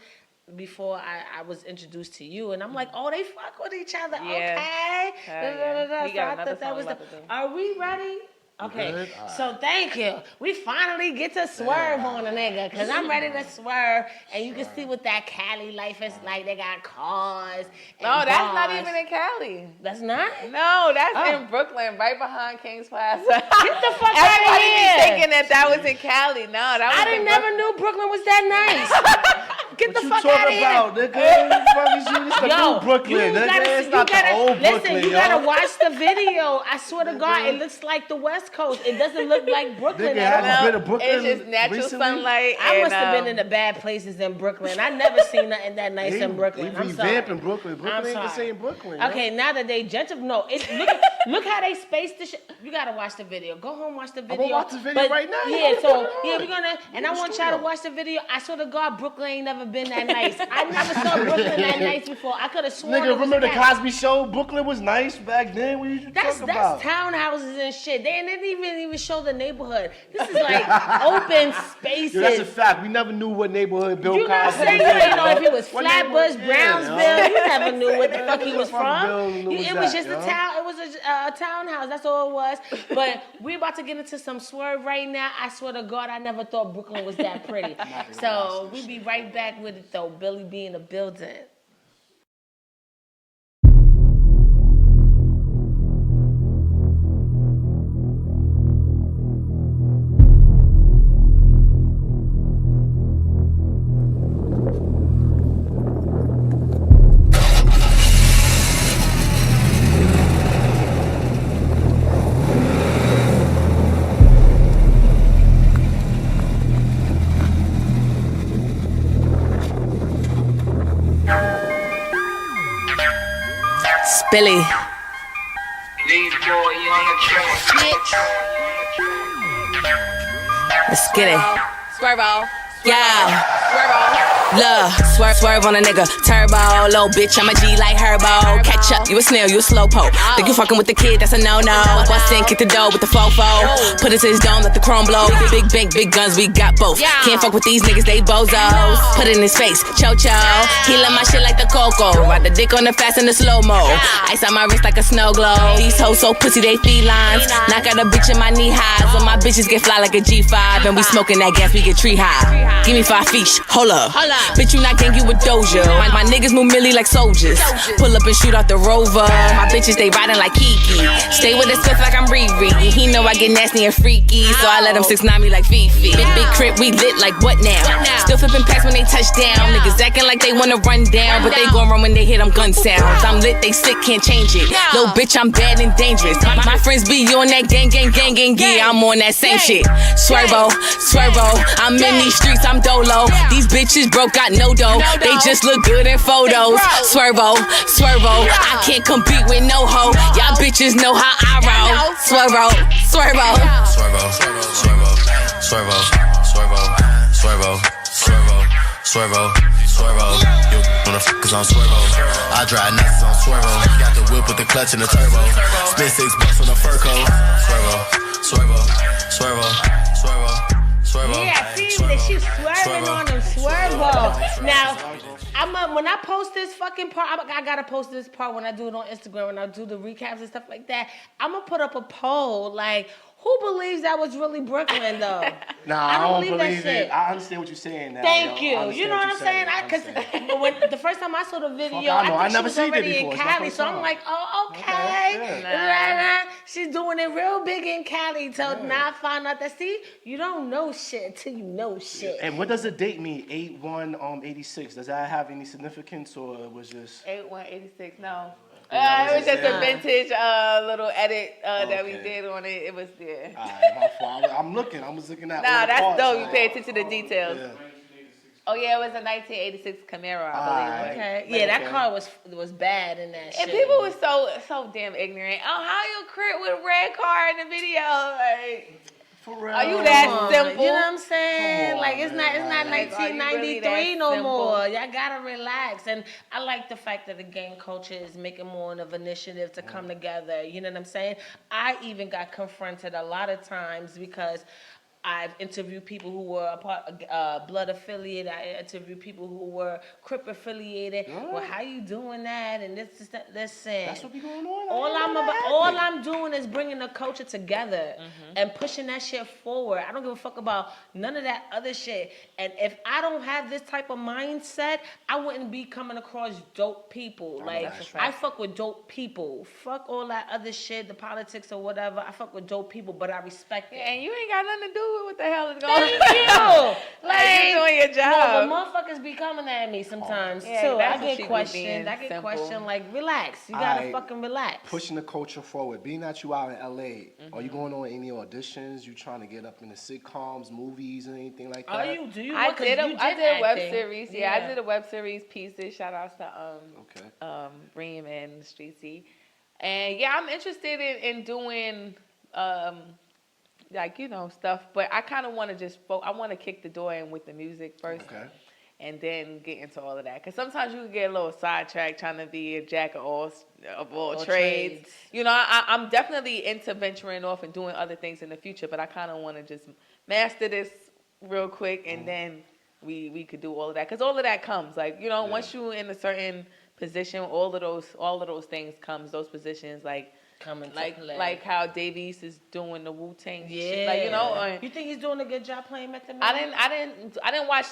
Before I was introduced to you, and I'm like, oh, they fuck with each other, okay? Yeah. We got another song about to do. Are we ready? Okay, Good. so thank you. We finally get to swerve on a nigga, because I'm ready to swerve, and you can see what that Cali life is like. They got cars. No, that's not even in Cali. That's not? No, that's in Brooklyn, right behind King's Plaza. Get the fuck out of Everybody here. be thinking that was in Cali. No, that was I in never knew Brooklyn was that nice. Get the fuck out of here. What you talking about, nigga? This is the new Brooklyn, nigga. It's not the old Brooklyn, listen, you gotta watch the video. I swear to God, it looks like the West Coast. It doesn't look like Brooklyn at all. Have you been to Brooklyn It's just natural recently? sunlight. I must have been in the bad places in Brooklyn. I never seen nothing that nice in Brooklyn. I'm sorry. They revamping Brooklyn. Brooklyn ain't the same Brooklyn. Okay, now that they no, look how they spaced the shit. You gotta watch the video. Go home, watch the video. I'm gonna watch the video right now. Yeah, so we're gonna, and I want y'all to watch the video. I swear to God, Brooklyn ain't never been that nice. I never saw Brooklyn that nice before. I could have sworn. Nigga, remember the Cosby Show? Brooklyn was nice back then. What you talking about? That's townhouses and shit. They didn't even show the neighborhood. This is like open spaces. Yo, that's a fact. We never knew what neighborhood Bill Cosby You was not saying in. you know if he was Flatbush, Brownsville. You never knew what the fuck he was from. Brownsville, It was just a town. It was a townhouse. That's all it was. But we're about to get into some swerve right now. I swear to God, I never thought Brooklyn was that pretty. So we'll be right back with it though. Billy B in the building. Billy. Let's get it. Swerve off. Yeah. Swerve off. Look, swerve on a nigga, turbo, low bitch, I'm a G like Herbo. Catch up, you a snail, you a slowpoke. Think you fucking with the kid, that's a no-no. Bust in, kick the dough with the fofo. Put it to his dome, let the chrome blow. Big bank, big guns, we got both. Can't fuck with these niggas, they bozos. Put it in his face, cho-cho. He love my shit like the cocoa. Ride the dick on the fast and the slow-mo. Ice on my wrist like a snow globe. These hoes so pussy, they felines. Knock out a bitch in my knee highs. So my bitches get fly like a G5. And we smoking that gas, we get tree high. Give me 5 feet, hold up. Bitch, you not gang, you with Doja. My niggas move milli like soldiers. Pull up and shoot out the Rover. My bitches, they riding like Kiki. Stay with the Smith like I'm Riri. He know I get nasty and freaky, so I let him 6'9" me like Fifi. Big crib, we lit like what now? Still flipping packs when they touch down. Niggas acting like they wanna run down, but they gon' run when they hear them gun sounds. I'm lit, they sick, can't change it. Little bitch, I'm bad and dangerous. My friends be on that gang, yeah, I'm on that same shit. Swervo, I'm in these streets, I'm dolo. These bitches broke, got no dough. They just look good in photos. Swervo, I can't compete with no hoe. Y'all bitches know how I roll. Swervo. You wanna f cause I'm Swervo. I drive nuts on Swervo. Got the whip with the clutch and the turbo. Spent $6 on the fur coat. Swervo. Yeah, see that she's swerving on them Swervo. Now, When I post this fucking part, I gotta post this part when I do it on Instagram, when I do the recaps and stuff like that. I'm gonna put up a poll like, who believes that was really Brooklyn though? Nah, I don't believe that shit. I understand what you're saying now. Thank you. You know what I'm saying? Because when the first time I saw the video, I think she was already in Cali, so I'm like, oh, okay. She's doing it real big in Cali. So now I find out that, see, you don't know shit until you know shit. And what does the date mean? 8/1/86. Does that have any significance, or it was just 8/1/86? No. It was just a vintage little edit that we did on it. It was there. Alright, my fault. I was looking at. Nah, that's dope. You pay attention to the details. Yeah. Oh yeah, it was a 1986 Camaro, I believe. Okay. Yeah, that car was bad in that shit. And people were so damn ignorant. Oh, how you crib with red car in the video? Like, for real. Are you that simple? You know what I'm saying? On, like it's not 1993 really no more. Y'all gotta relax. And I like the fact that the gang culture is making more of an initiative to come together. You know what I'm saying? I even got confronted a lot of times because I've interviewed people who were a part of Blood affiliated. I interviewed people who were Crip affiliated. Well, how you doing that? And this is that. Listen, that's what be going on. All I'm doing is bringing the culture together and pushing that shit forward. I don't give a fuck about none of that other shit. And if I don't have this type of mindset, I wouldn't be coming across dope people. Like I fuck with dope people. Fuck all that other shit, the politics or whatever. I fuck with dope people, but I respect it. And you ain't got nothing to do with what the hell is going on. Thank you. Like you doing your job. No, but motherfuckers be coming at me sometimes too. I get questioned. Like, relax. You gotta fucking relax. Pushing the culture forward. Being that you out in LA, are you going on any auditions? You trying to get up in the sitcoms, movies, and anything like that? Are you? Do you? I did a web series. Yeah, I did a web series pieces. Shout outs to Reem and Streetsy. And yeah, I'm interested in doing like, you know, stuff, but I kind of want to I want to kick the door in with the music first, and then get into all of that. Because sometimes you can get a little sidetracked trying to be a jack of all trades. You know, I'm definitely into venturing off and doing other things in the future, but I kind of want to just master this real quick, and then we could do all of that. Because all of that comes, like, you know, once you're in a certain position, all of those things comes, those positions, like, like how Davies is doing the Wu-Tang shit. Like, you know, you think he's doing a good job playing Method Man? I didn't watch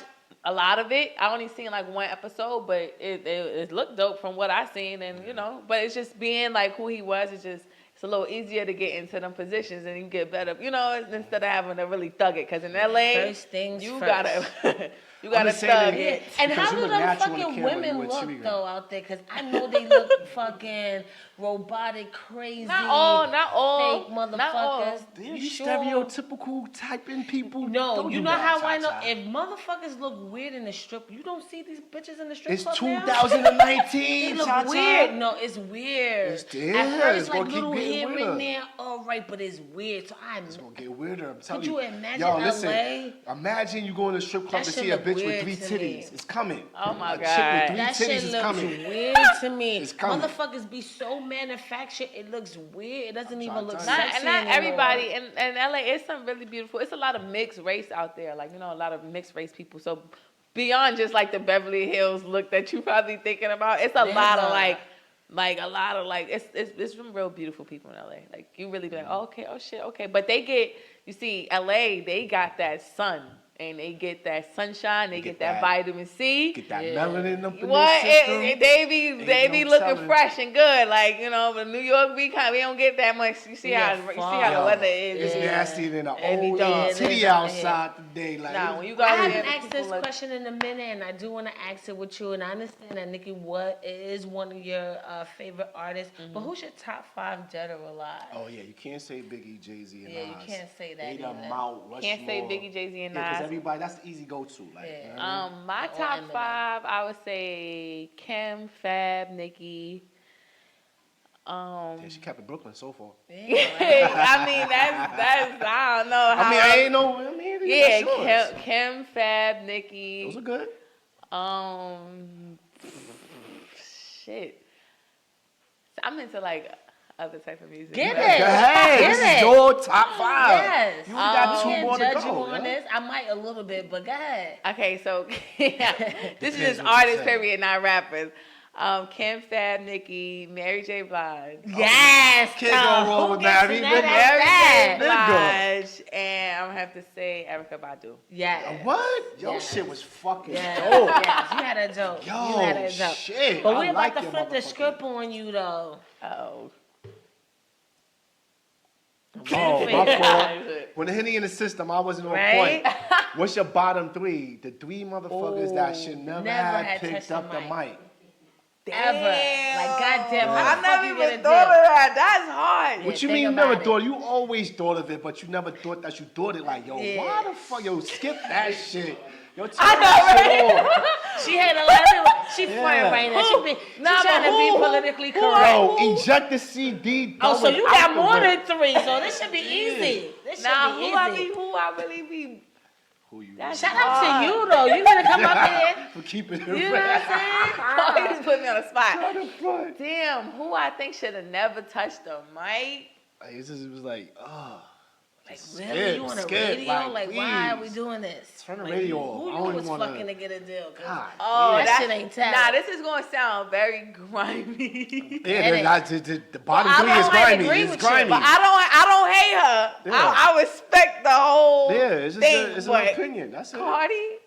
a lot of it. I only seen like one episode, but it looked dope from what I seen, and you know, but it's just being like who he was. It's a little easier to get into them positions and you get better, you know, instead of having to really thug it. Because in LA, you gotta thug it. And how do them fucking women look though out there? Because I know they look fucking robotic, crazy. Not all. Fake motherfuckers. They're stereotypical typing people. No, you know how I know? If motherfuckers look weird in the strip, you don't see these bitches in the strip club now? It's 2019. They look weird. No, it's weird. It's At first, it's like little hair in there. All right, but it's weird. So it's gonna get weirder. I'm telling you. Could you imagine LA? Imagine you go in a strip club and see a bitch with 3 titties. It's coming. Oh my God. That shit looks weird to me. It's coming. Motherfuckers be so manufactured, it looks weird. It doesn't even look sexy And not anymore. everybody in LA. It's some really beautiful. It's a lot of mixed race out there. Like, you know, a lot of mixed race people. So beyond just like the Beverly Hills look that you probably thinking about, it's a lot of it's some real beautiful people in LA. Like you really be like, oh shit, okay. But you see, LA, they got that sun. And they get that sunshine, they get that vitamin C. Get that melanin up in their system. They be looking fresh and good. Like, you know, but New York, we don't get that much. You see how the weather is. It's nastier than an old titty outside today. Like, when you go I haven't asked this question in a minute, and I do want to ask it with you. And I understand that Nicki is one of your favorite artists. But who's your top 5 dead or alive? Oh, yeah, you can't say Biggie, Jay-Z, and Nas. Yeah, you can't say that either. Can't say Biggie, Jay-Z, and Nas. Everybody, that's the easy go-to. Like, you know my top 5, I would say Kim, Fab, Nicki. She kept it Brooklyn so far. I mean, that's I don't know how. Kim, Fab, Nicki. Those are good. Shit. I'm into like other type of music. Get but- it. Hey, Get this it. is your top 5. Yes. You only got I 2 can't more to judge go. you on yo. this. I might a little bit, but go ahead. Okay, so this is Depends just what you artists, say. period, not rappers. Kim, Fab, Nicki, Mary J. Blige. Yes. Can't go wrong who with gets Mary. mad Nigga. at Mary J. that? Blige, and I'm gonna have to say Erykah Badu. Yes. What? Yo, Yes. shit was fucking Yes. dope. Yes. You had a joke. Yo, you had a joke. shit. But I we're like about to your flip the motherfucking- script on you, though. Oh. Oh, my fault. When the Henny in the system, I wasn't on Right? point. What's your bottom 3? The 3 motherfuckers that should never never had have touched picked the up the mic. mic. Ever. Like, goddamn, I how the fuck never you even get a thought deal? of that. That's hard. What you think mean you about never it. thought? You always thought of it, but you never thought that you thought it like, yo, Yeah. why the fuck? Yo, skip that shit. Yo, turn I know, that shit off. She had a lot of people. She Yeah. fronting right now. She Nah, trying but to be who- politically who- correct. Yo, eject the CD. Oh, so throw it you out got the more way. than 3, so this should be easy. This should Nah, be who I easy. really be? Who you That's Shout really out hard. to you, though. You gonna come up here. for keeping it You know real. what I'm Oh, saying? you just put me on the spot. Try to front. Damn, who I think should have never touched the mic? Like, it was like, Like, skip, really? You on the skip, radio? Like, why are we please. doing this? Turn the Like, radio who off. I you don't was even wanna- fucking to get a deal? 'Cause God. Oh, that that's, shit ain't tough. Nah, this is gonna sound very grimy. Yeah, the bottom Well, 3 I is might grimy. agree It's with you, grimy. But I don't hate her. Yeah. I respect the whole Yeah, it's just thing. it's but an opinion. That's it. Cardi,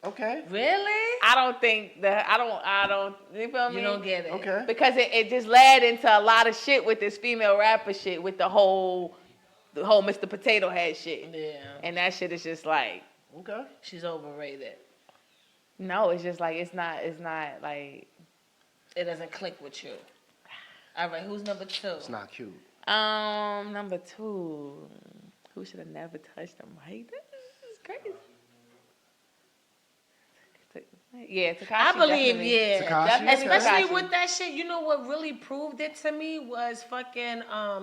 Okay. Really? I don't think that I don't. You feel me? You don't get it. Okay. Because it just led into a lot of shit with this female rapper shit with the whole Mr. Potato Head shit. Yeah. And that shit is just like, Okay. She's overrated. no, it's just like it's not like It doesn't click with you. All right, who's number 2? It's not cute. number 2. Who should have never touched the mic? This is crazy. Yeah, Takashi. I believe, definitely. yeah. Takashi? Definitely Especially Takashi. with that shit, you know what really proved it to me was fucking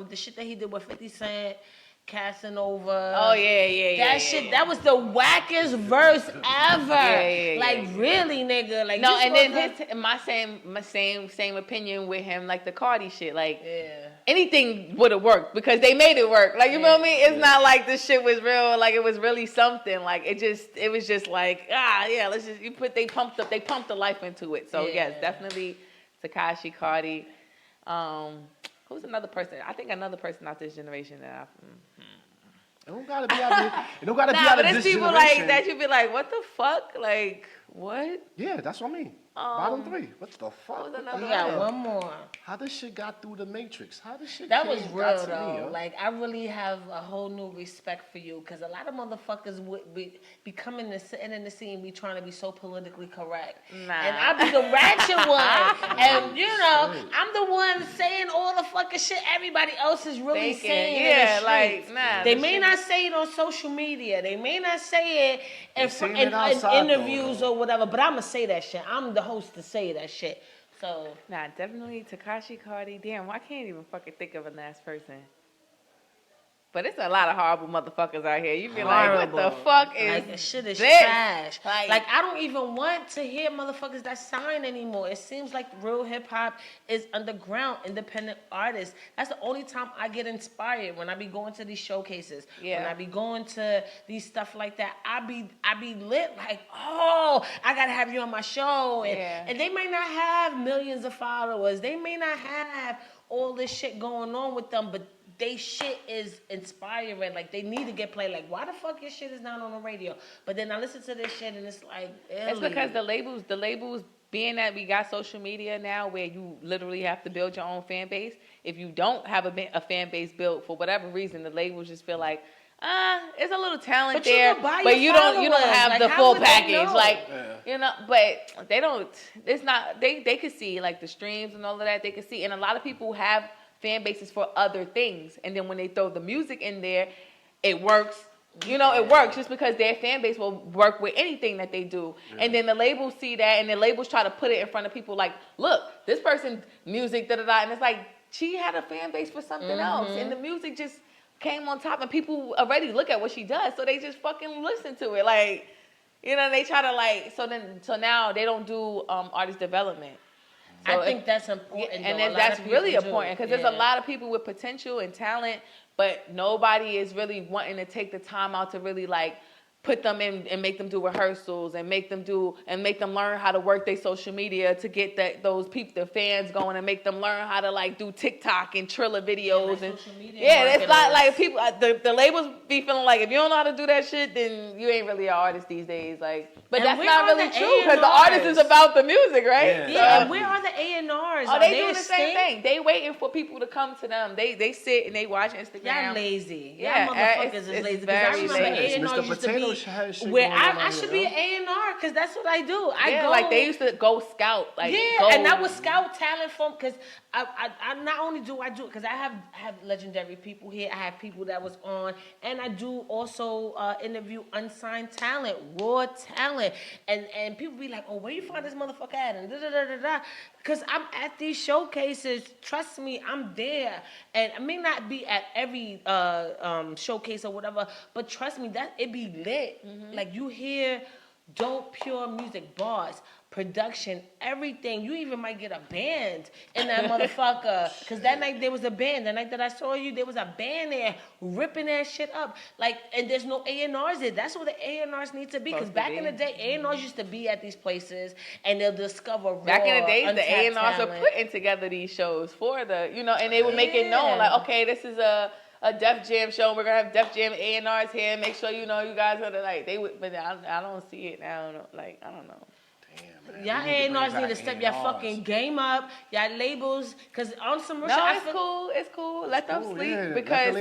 the shit that he did with 50 Cent, Casanova. Oh yeah. That shit, that was the wackest verse ever. Yeah, like really, nigga. Like No, you and then supposed my same opinion with him, like the Cardi shit. Like yeah. anything would have worked because they made it work. Like you feel me? It's not like this shit was real. Like it was really something. Like it was just like yeah. Let's just they pumped the life into it. So Yeah. yes, definitely Takashi, Cardi. Who's another person? I think another person out this generation that It don't gotta be out of it. Don't gotta be Nah, out but of it's this people generation. like that. You be like, what the fuck? Like what? Yeah, that's what I mean. Bottom 3. What the fuck? was What another the We got hell? one more. How this shit got through the Matrix? How this shit That was got real to me, though. yo? Like I really have a whole new respect for you because a lot of motherfuckers would be coming and sitting in the scene, be trying to be so politically correct, Nah. and I be the ratchet one, and you know I'm the one saying all the fucking shit everybody else is really Thinking, saying. yeah, in the like, streets. nah, They that may shit not say it on social media. They may not say it in, saying in, it outside, in interviews though. or whatever. But I'ma say that shit. I'm the host to say that shit. So. Nah, definitely Takashi, Cardi. Damn, I can't even fucking think of a last person. But it's a lot of horrible motherfuckers out here. You be like, what the fuck is Like, the shit is this? trash. Like I don't even want to hear motherfuckers that sign anymore. It seems like real hip hop is underground, independent artists. That's the only time I get inspired, when I be going to these showcases. Yeah. When I be going to these stuff like that, I be lit like, oh, I gotta have you on my show. And, Yeah. and they may not have millions of followers. They may not have all this shit going on with them, but they shit is inspiring. Like, they need to get played. Like, why the fuck your shit is not on the radio? But then I listen to this shit and it's like, it's because the labels, being that we got social media now where you literally have to build your own fan base. If you don't have a fan base built for whatever reason, the labels just feel like, it's a little talent But you there, can buy but your you don't followers. have Like, the how full would they package. know? Like, Yeah. you know, but they don't, it's not, they could see like the streams and all of that, they could see. And a lot of people have fan bases for other things. And then when they throw the music in there, it works. You know, it works just because their fan base will work with anything that they do. Yeah. And then the labels see that, and the labels try to put it in front of people like, look, this person's music, da-da-da. And it's like, she had a fan base for something else. And the music just came on top, and people already look at what she does, so they just fucking listen to it. Like, you know, they try to like, so now they don't do artist development. So I think that's important. And though. that's really do. important because there's a lot of people with potential and talent, but nobody is really wanting to take the time out to really like put them in and make them do rehearsals and make them learn how to work their social media to get those people, the fans going, and make them learn how to like do TikTok and Triller videos and it's not like people. The labels be feeling like if you don't know how to do that shit, then you ain't really an artist these days. Like, but and that's not really true because the artist is about the music, right? Yeah. And where are the A&Rs? Oh, they doing the same thing. They waiting for people to come to them. They sit and they watch Instagram. Y'all lazy. Yeah, y'all motherfuckers is lazy. Because I remember A&R used to be where I should be an A&R because that's what I do. I go like they used to go scout. Like and I would scout talent from because I not only do I do it because I have legendary people here. I have people that was on, and I do also interview unsigned talent, raw talent, and people be like, oh, where you find this motherfucker at? And because I'm at these showcases. Trust me, I'm there, and I may not be at every showcase or whatever, but trust me, that it be lit. Mm-hmm. Like you hear dope, pure music, bars, production, everything. You even might get a band in that motherfucker. Because that night there was a band. The night that I saw you, there was a band there ripping that shit up. Like, and there's no A&Rs there. That's what the A&Rs need to be. Because back in the day, A&Rs used to be at these places and they'll discover raw, back in the days, the A&Rs talent. were putting together these shows for the, and they would make it known. Like, okay, this is a Def Jam show. We're gonna have Def Jam A&Rs here. Make sure you guys are like they would, but I don't see it now. Like I don't know. Damn, y'all A&Rs need to step your fucking game up. Y'all labels, cause on some real it's cool. Let them sleep because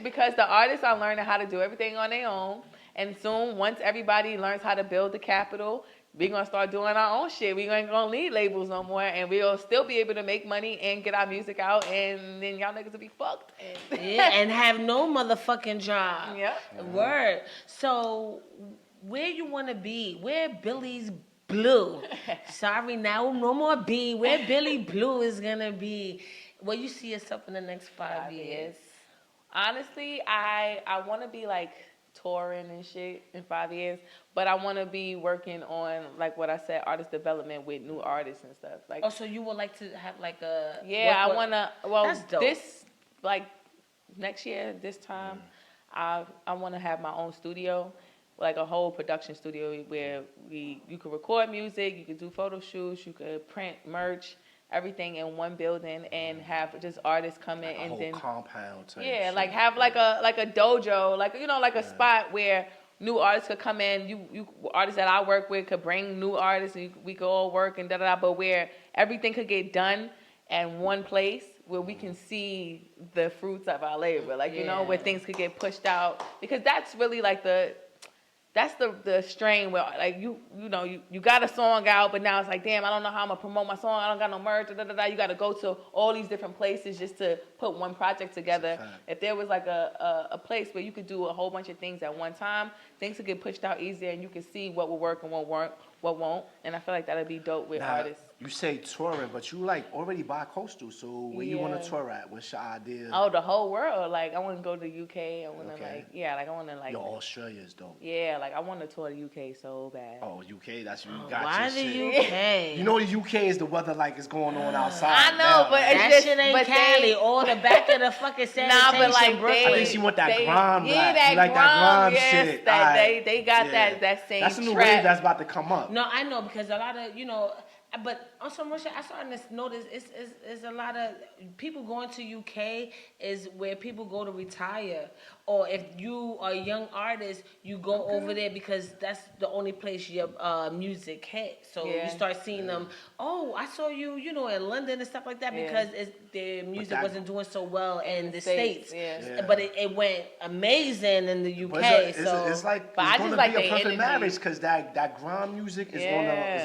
because the artists are learning how to do everything on their own, and soon once everybody learns how to build the capital, we're going to start doing our own shit. We ain't going to need labels no more. And we'll still be able to make money and get our music out. And then y'all niggas will be fucked. And have no motherfucking job. Yeah. Word. So, where you want to be? Where Billy's Bleu? Sorry, now no more B. Where Billy Bleu is going to be? Where you see yourself in the next 5 years? Honestly, I want to be like touring and shit in 5 years, but I want to be working on, like what I said, artist development with new artists and stuff. Like, oh, so you would like to have like a I want to. Well, that's dope. This like next year, this time, I want to have my own studio, like a whole production studio where you could record music, you could do photo shoots, you could print merch. Everything in one building and have just artists come in and then compound type like have like a dojo, like like a spot where new artists could come in. You artists that I work with could bring new artists and we could all work and but where everything could get done in one place where we can see the fruits of our labor, like where things could get pushed out, because that's really like that's the strain where like you got a song out, but now it's like, damn, I don't know how I'm gonna promote my song. I don't got no merch. You got to go to all these different places just to put one project together. If there was like a place where you could do a whole bunch of things at one time, things would get pushed out easier, and you can see what will work and what won't. And I feel like that'd be dope with artists. You say touring, but you like already bi-coastal, so where you want to tour at? What's your idea? Oh, the whole world. Like I want to go to the UK. I want to I want to like. Yo, Australia is dope. Yeah, like I want to tour the UK so bad. Oh, UK, that's you got. Why the UK? You know the UK is the weather like it's going on outside. I know, but it's that just, shit ain't Cali or the back of the fucking sanitation. But like Brooklyn. I think she want that grime. Yeah, that you like that grime yes, shit. They got that same. That's a new trap. wave that's about to come up. No, I know, because a lot of but on some real shit, I starting to notice it's a lot of people going to UK is where people go to retire, or if you are a young artist, you go over there because that's the only place your music hit. So you start seeing them. Oh, I saw you, in London and stuff like that, because their music wasn't doing so well in the States. But it went amazing in the UK. It's like it's going to be a perfect marriage, because that grime music is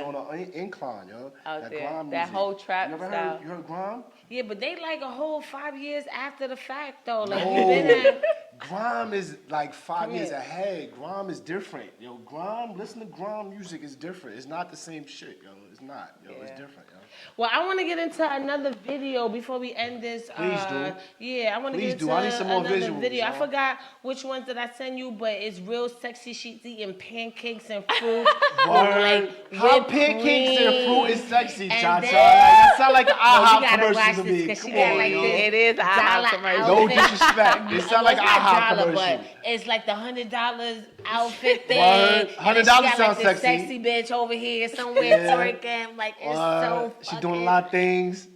on an incline, yo. Out that there, grime that music. whole trap you style. You heard grime? Yeah, but they like a whole 5 years after the fact, though. Like no. you been at Grime is like 5 years ahead. Grime is different, yo. Grime, listen to grime music is different. It's not the same shit, yo. It's not, yo. It's different, yo. Well, I want to get into another video before we end this. Please do. Yeah, I want to get into I need some more another visuals, video. yo. I forgot which ones did I send you, but it's real sexy. She's eating pancakes and fruit. Word. How pancakes and fruit is sexy, Cha-Cha? then- Like, that sound like an IHOP you gotta watch commercial to this me. 'cause she Come got on, like yo. this. It is a Dollar commercial. No outfit. disrespect. It sound like an Well, it's not IHOP dollar, commercial. but it's like the $100 outfit thing. Word. And then $100 she got, sounds like, this sexy. sexy bitch over here somewhere Yeah. twerking. Like, it's so She fucking... doing a lot of things.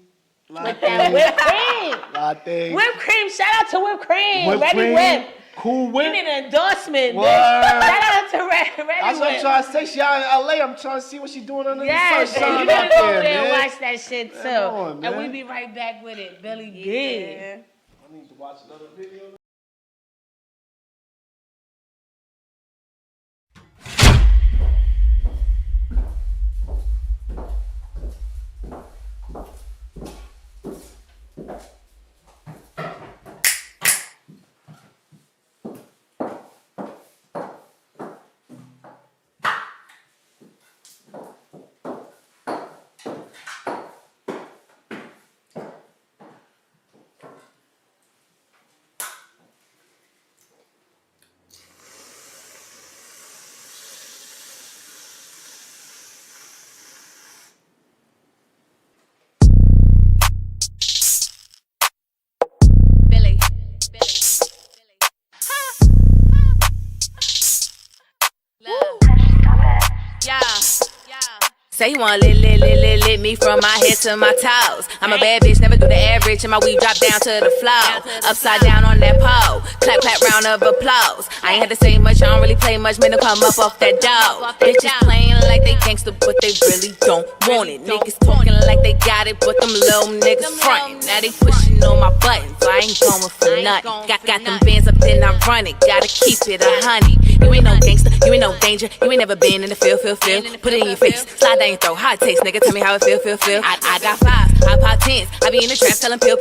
With that whipped cream. Lot of things. Whipped cream. Shout out to whipped cream. Whipped Ready cream. Whip. Cool You whip. need an endorsement, Word. bitch. Shout out to Ready That's what I'm Whip. trying to say. She out in LA. I'm trying to see what she's doing under Yes, the and sunshine you gotta out go over there, there and man. watch that shit too. Come on, And man. we be right back with it. Billy B. Yeah. I need to watch another video. Billy. Love. Yeah. Say you want lit me from my head to my toes. I'm a bad bitch, never do the average, and my weave drop down to the floor. Upside down on that pole, clap, clap, round of applause. I ain't had to say much, I don't really play much, man, don't come up off that dog. Bitches playing like they gangster, but they really don't want it. Niggas talking like they got it, but them little niggas frontin'. Now they pushing on my buttons, so I ain't going for nothing. Got them bands up, then I run it, gotta keep it 100. You ain't no gangster, you ain't no danger, you ain't never been in the field. Put it in your face, slide down your throat, hot taste, nigga, tell me how it feel. I got fives, I pop tens, I be in the trap selling pills.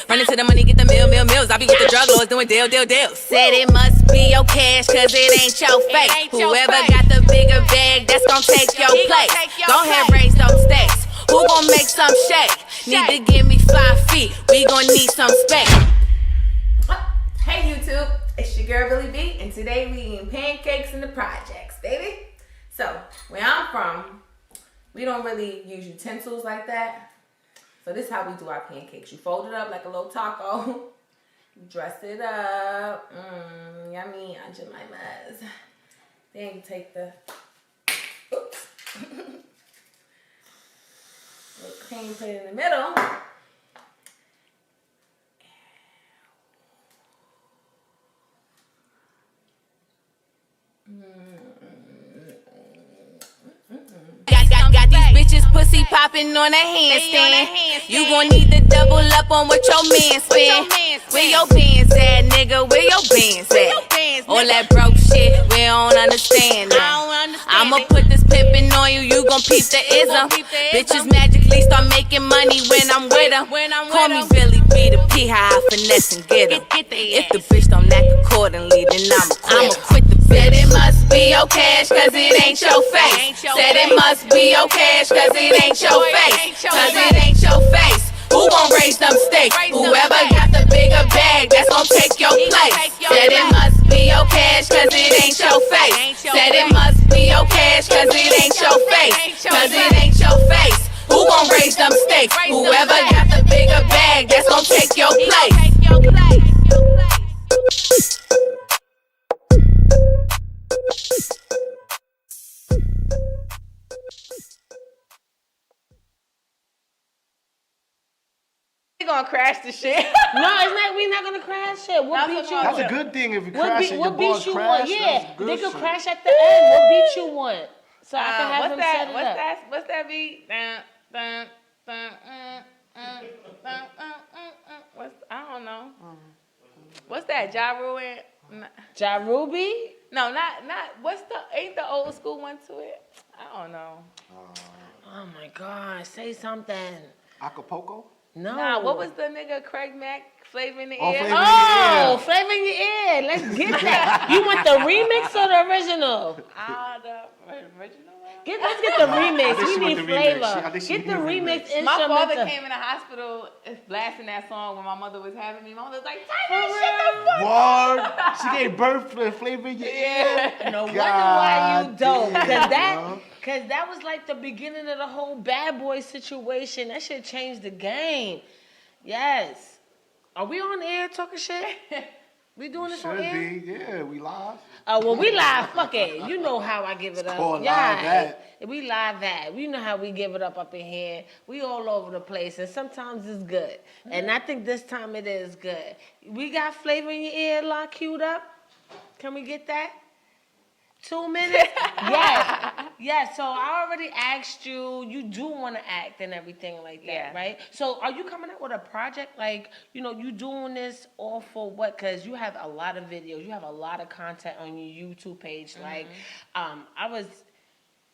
Running to the money, get the meals. I be with the drug lords doing deals. Said it must be your cash, cause it ain't your face. Whoever got the bigger bag, that's gon' take your place. Go ahead, raise those stakes. Who gon' make some shake? Need to give me 5 feet, we gon' need some space. Hey YouTube, it's your girl Billy B, and today we eating pancakes in the projects, baby. So, where I'm from, we don't really use utensils like that. So this is how we do our pancakes. You fold it up like a little taco. You dress it up. Yummy, Aunt Jemima's. Then you take the, oops. Little cream, put it in the middle. Got these bitches pussy popping on a handstand. You gon' need to double up on what your man spend. Where your bands at, nigga? Where your bands at? All that broke shit, we don't understand that. I'ma put this pimpin' on you, you gon' peep the ism. Bitches magically start making money when I'm with them. Call me Billy B the P, how I finesse and get 'em. If the bitch don't act accordingly, then I'ma quit the bitch. Said it must be your cash, cause it ain't your face. Said it must be your cash, cause it ain't your face. Cause it ain't your face. Who gon' raise them stakes? Whoever got the bigger bag, that's gon' take your place. Said it must be your cash, cause it ain't your face. Said it must be your cash, cause it ain't your face. Cause it ain't your face. Who gon' raise them stakes? Whoever got the bigger bag, that's gon' take your place. We gonna crash the shit. No, it's not. We not gonna crash it. What beat you? That's a good thing if you What crash beat? it, What your balls beat you crash. want? Yeah, That's good they could shit. crash at the end. What beat you want? So I can have What's them that? set it up. What's that beat? I don't know. What's that? Ja Rule and Ja Ruby? no, not what's the ain't the old school one to it? I don't know. Oh my God! Say something. Acapulco? No. Nah, what was the nigga Craig Mack? Flavor in the Oh, ear? Flavor in the Oh, Ear. Flavor in your ear. Let's get that. You want the remix or the original? The original one? Let's get the remix. think she We want need the remix. flavor. I think she Get the need the remix remix. My father instrumental. came in the hospital blasting that song when my mother was having me. My mother was like, For "Tyler, shut the fuck Word. She gave birth to Flavor in your ear. No wonder why you dope. damn, Cause that was like the beginning of the whole bad boy situation. That shit changed the game. Yes. Are we on air talking shit? We doing this on Should air? be. Yeah, we live. Well, we live. Fuck it. You know how I give it up. called live Yeah, at. we live at. We know how we give it up in here. We all over the place, and sometimes it's good. And I think this time it is good. We got Flavor in your ear lock queued up. Can we get that? 2 minutes? Yes. Yes. So I already asked you. You do want to act and everything like that, Yeah. right? So are you coming out with a project? Like, you doing this all for what? Because you have a lot of videos. You have a lot of content on your YouTube page. Like, I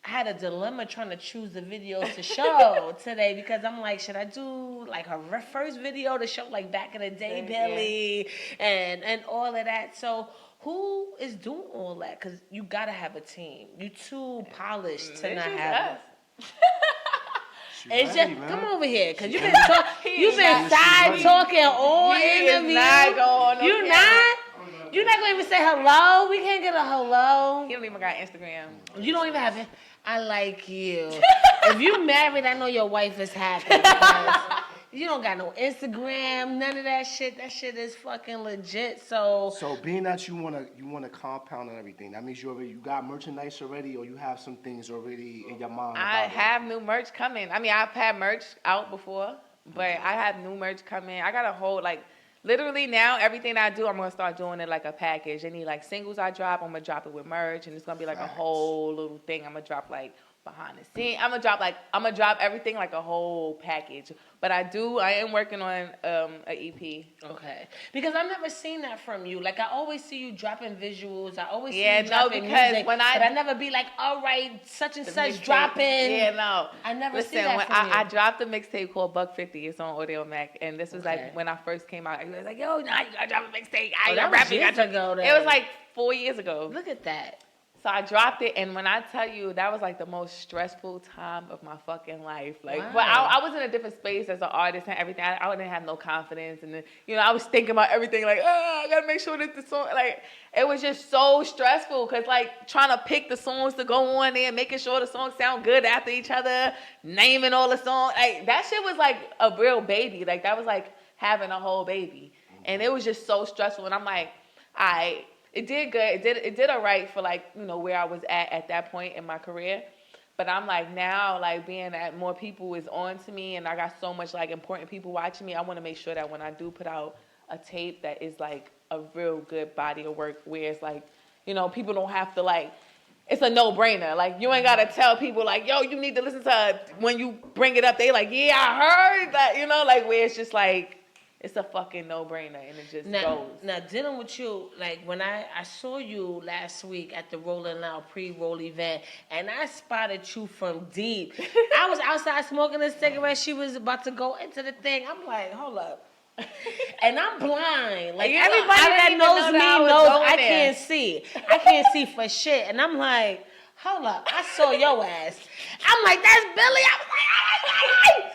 had a dilemma trying to choose the videos to show today because I'm like, should I do like her first video to show like back in the day, Billy, and all of that? So who is doing all that? Because you gotta have a team. You too polished to not have it. It's just come over here, cause you've been side talking all interview. You're not gonna even say hello. We can't get a hello. He don't even got Instagram. You don't even have it. I like you. If you married, I know your wife is happy. Because you don't got no Instagram, none of that shit. That shit is fucking legit. So being that you wanna compound and everything, that means you got merchandise already, or you have some things already in your mind. I have new merch coming. I mean, I've had merch out before, but I have new merch coming. I got a whole literally now everything I do, I'm gonna start doing it like a package. Any like singles I drop, I'm gonna drop it with merch, and it's gonna be like a whole little thing. I'm gonna drop like behind the scene. I'm gonna drop everything like a whole package. But I am working on a EP. okay, because I've never seen that from you. Like I always see you dropping visuals. I always see Yeah, you no, dropping because music, when but I never be like, all right, such and such mixtape. dropping. Yeah, no. I never see Listen, that when from you. I dropped a mixtape called $150. It's on Audio Mac, and this was Okay. like when I first came out. It was like, yo, nah, you gotta drop a mixtape. That was years ago, It then. was like 4 years ago. Look at that. So I dropped it, and when I tell you, that was like the most stressful time of my fucking life. Like, Wow. but I was in a different space as an artist and everything. I didn't have no confidence, and then, I was thinking about everything. Like, I gotta make sure that the song, like, it was just so stressful because like trying to pick the songs to go on there, making sure the songs sound good after each other, naming all the songs. Like that shit was like a real baby. Like that was like having a whole baby, and it was just so stressful. And I'm like, It did good. It did all right for like, where I was at that point in my career. But I'm like now, like being that more people is on to me and I got so much like important people watching me, I want to make sure that when I do put out a tape that is like a real good body of work where it's like, people don't have to like, it's a no-brainer. Like you ain't got to tell people like, yo, you need to listen to her. When you bring it up, they like, yeah, I heard that, like where it's just like, it's a fucking no-brainer, and it just goes. Now, dealing with you, like when I saw you last week at the Rolling Loud pre-roll event, and I spotted you from deep. I was outside smoking a cigarette. She was about to go into the thing. I'm like, hold up. And I'm blind. Like everybody that knows me knows I can't see. I can't see for shit. And I'm like, hold up. I saw your ass. I'm like, that's Billy. I was like,